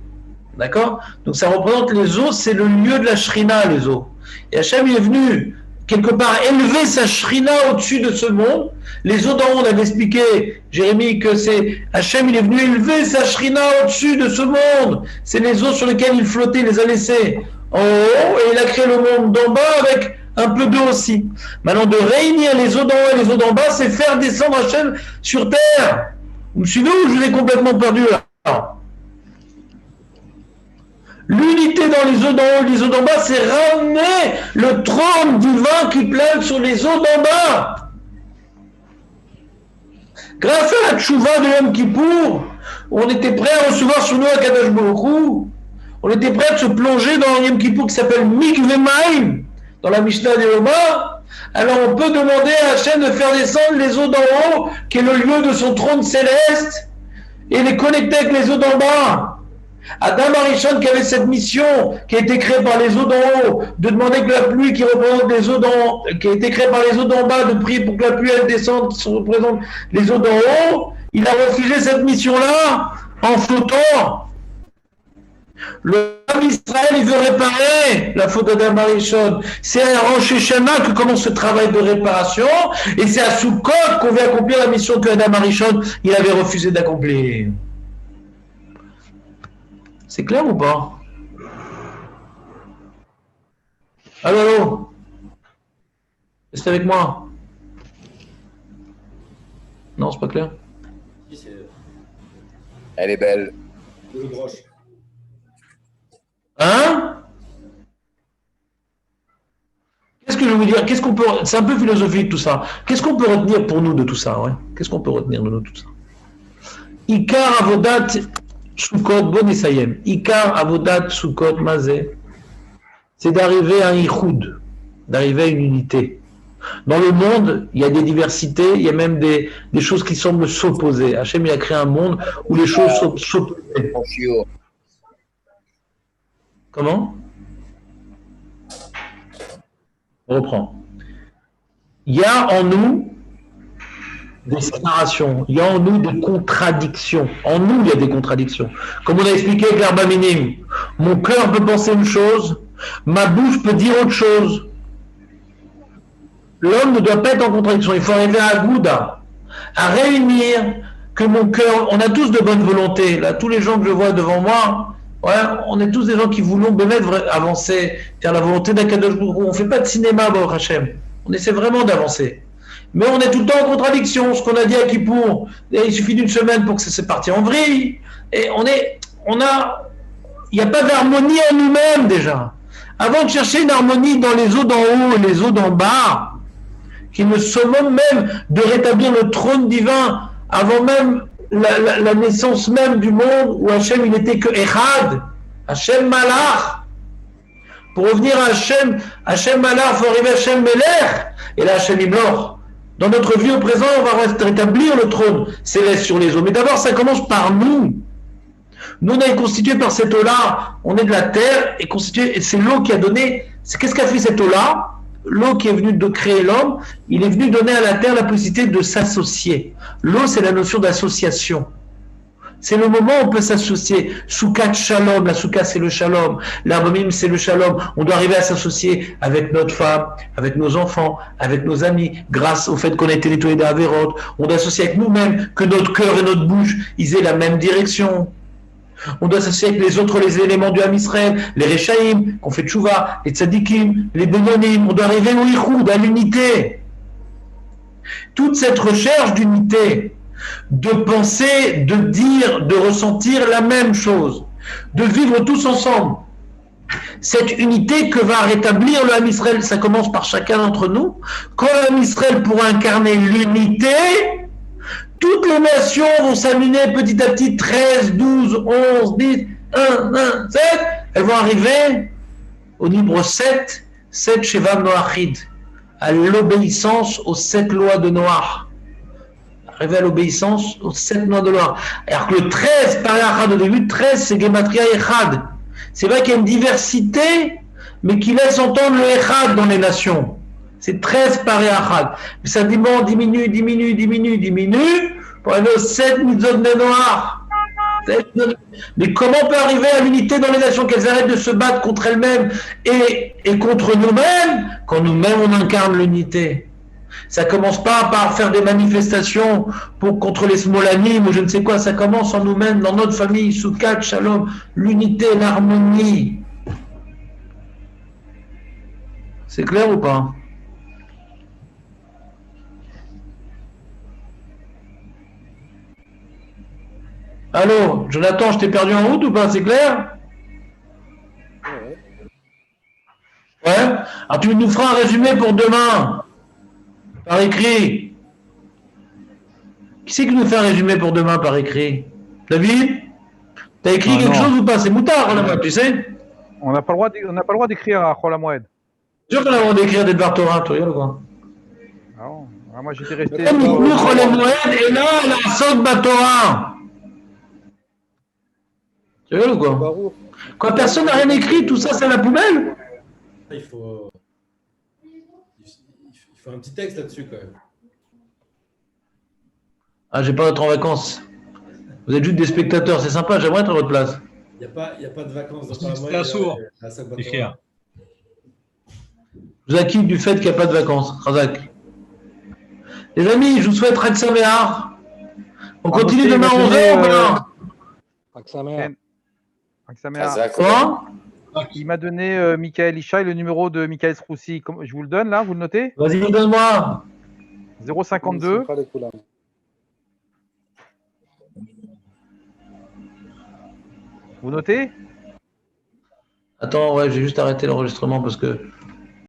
D'accord? Donc ça représente les eaux, c'est le lieu de la shrina, les eaux. Et Hachem il est venu quelque part élever sa shrina au-dessus de ce monde. Les eaux d'en haut, on avait expliqué, Jérémie, que c'est Hachem il est venu élever sa shrina au-dessus de ce monde. C'est les eaux sur lesquelles il flottait, il les a laissées en haut, et il a créé le monde d'en bas avec un peu d'eau aussi. Maintenant, de réunir les eaux d'en haut et les eaux d'en bas, c'est faire descendre Hachem sur terre. Vous me suivez ou je l'ai complètement perdu là? L'unité dans les eaux d'en haut et les eaux d'en bas, c'est ramener le trône divin qui plane sur les eaux d'en bas. Grâce à la tchouva de Yom Kippour, on était prêt à recevoir sur nous Akadosh Baruch Hu. On était prêt à se plonger dans Yom Kippour qui s'appelle Mikveh Maim, dans la Mishnah de Yoma. Alors on peut demander à Hachem de faire descendre les eaux d'en haut, qui est le lieu de son trône céleste, et les connecter avec les eaux d'en bas. Adam Arishon qui avait cette mission, qui a été créée par les eaux d'en haut, de demander que la pluie qui représente les eaux d'en haut, qui a été créée par les eaux d'en bas, de prier pour que la pluie elle descende, qui représente les eaux d'en haut, il a refusé cette mission-là en flottant. Le peuple d'Israël, il veut réparer la faute d'Adam Arishon. C'est à Rosh Hashanah que commence ce travail de réparation, et c'est à Sukkot qu'on veut accomplir la mission que Adam Arishon, il avait refusé d'accomplir. C'est clair ou pas? Allô, allô? Restez avec moi. Non, c'est pas clair. Elle est belle. Hein? Qu'est-ce que je veux dire? Qu'est-ce qu'on peut... C'est un peu philosophique tout ça. Qu'est-ce qu'on peut retenir pour nous de tout ça? Ouais? Qu'est-ce qu'on peut retenir de nous de tout ça? Ikar avodat Sukkot bon Esayem. Ikar avodat Sukkot mazé. C'est d'arriver à un ichoud, d'arriver à une unité. Dans le monde, il y a des diversités, il y a même des choses qui semblent s'opposer. Hachem, il a créé un monde où les choses s'opposent. Comment? On reprend. Il y a en nous des séparations, il y a en nous des contradictions. En nous, il y a des contradictions. Comme on a expliqué avec l'herba minime, mon cœur peut penser une chose, ma bouche peut dire autre chose. L'homme ne doit pas être en contradiction. Il faut arriver à Gouda, à réunir que mon cœur. On a tous de bonne volonté. Là, tous les gens que je vois devant moi, ouais, on est tous des gens qui voulons avancer, faire la volonté d'Akadosh Baruch Hu. On ne fait pas de cinéma, Baruch Hashem. On essaie vraiment d'avancer. Mais on est tout le temps en contradiction. Ce qu'on a dit à Kippour, il suffit d'une semaine pour que ça s'est parti en vrille. Et il n'y a pas d'harmonie en nous-mêmes déjà. Avant de chercher une harmonie dans les eaux d'en haut et les eaux d'en bas, qui est le summum même de rétablir le trône divin avant même la naissance même du monde où Hachem il n'était que Echad, Hachem Malach. Pour revenir à Hachem Malach, il faut arriver à Hachem Melech, et là Hachem Imlor. Dans notre vie au présent, on va rétablir le trône céleste sur les eaux. Mais d'abord, ça commence par nous. Nous, on est constitué par cette eau-là. On est de la terre et constitué, et c'est l'eau qui a donné. Qu'est-ce qu'a fait cette eau-là? L'eau qui est venue de créer l'homme, il est venu donner à la terre la possibilité de s'associer. L'eau, c'est la notion d'association. C'est le moment où on peut s'associer. Soukat Shalom, la Souka c'est le Shalom, l'Arbamim c'est le Shalom. On doit arriver à s'associer avec notre femme, avec nos enfants, avec nos amis, grâce au fait qu'on a été nettoyé d'Averot. On doit s'associer avec nous-mêmes, que notre cœur et notre bouche, ils aient la même direction. On doit s'associer avec les éléments du Ham Israël, les Rechaïm, qu'on fait Tchouva, les Tzadikim, les Benonim. On doit arriver au Ichoud, à l'unité. Toute cette recherche d'unité, de penser, de dire, de ressentir la même chose, de vivre tous ensemble. Cette unité que va rétablir le Ham Israël, ça commence par chacun d'entre nous. Quand le Ham Israël pourra incarner l'unité, toutes les nations vont s'amener petit à petit, 13, 12, 11, 10, 1, 7, elles vont arriver au livre 7, 7 Shevam Noachid, à l'obéissance aux 7 lois de Noach. Arriver à l'obéissance aux 7 lois de Noach. Alors que le 13, par Echad au début, 13 c'est Gematria Echad. C'est vrai qu'il y a une diversité, mais qui laisse entendre le Echad dans les nations. C'est 13 par Echad. Mais ça diminue, pour arriver aux 7 mitzvot de Noach. Mais comment on peut arriver à l'unité dans les nations, qu'elles arrêtent de se battre contre elles-mêmes et contre nous-mêmes, quand nous-mêmes on incarne l'unité? Ça commence pas par faire des manifestations contre les Smolanim ou je ne sais quoi, ça commence en nous-mêmes, dans notre famille, Soukat, Shalom, l'unité, l'harmonie. C'est clair ou pas? Allô, Jonathan, je t'ai perdu en route ou pas? C'est clair? Ouais. Alors tu nous feras un résumé pour demain, par écrit. Qui c'est qui nous fait un résumé pour demain par écrit? David? T'as écrit quelque chose ou pas? C'est moutard, là-bas, tu sais? On n'a pas le droit d'écrire à Chol HaMoed. C'est sûr qu'on a le droit d'écrire des Dvar Torah, tu regardes quoi? Non, moi j'étais resté. Chol HaMoed et là, la Sod Batorah. Tu veux ou quoi? Quand personne n'a rien écrit, tout ça, c'est à la poubelle? Il faut un petit texte là-dessus quand même. Ah, j'ai pas d'être en vacances. Vous êtes juste des spectateurs, c'est sympa, j'aimerais être à votre place. Il n'y a pas de vacances. C'était à sourd, c'est clair. Je vous acquitte du fait qu'il n'y a pas de vacances. Razak. Les amis, je vous souhaite Chag Sameach. On continue demain à 11h ou pas? Quoi? Il m'a donné Michael Ishaï, le numéro de Michael Sroussi. Je vous le donne là, vous le notez? Vas-y, donne-moi. 052. Vous notez? Attends, ouais, j'ai juste arrêté l'enregistrement parce que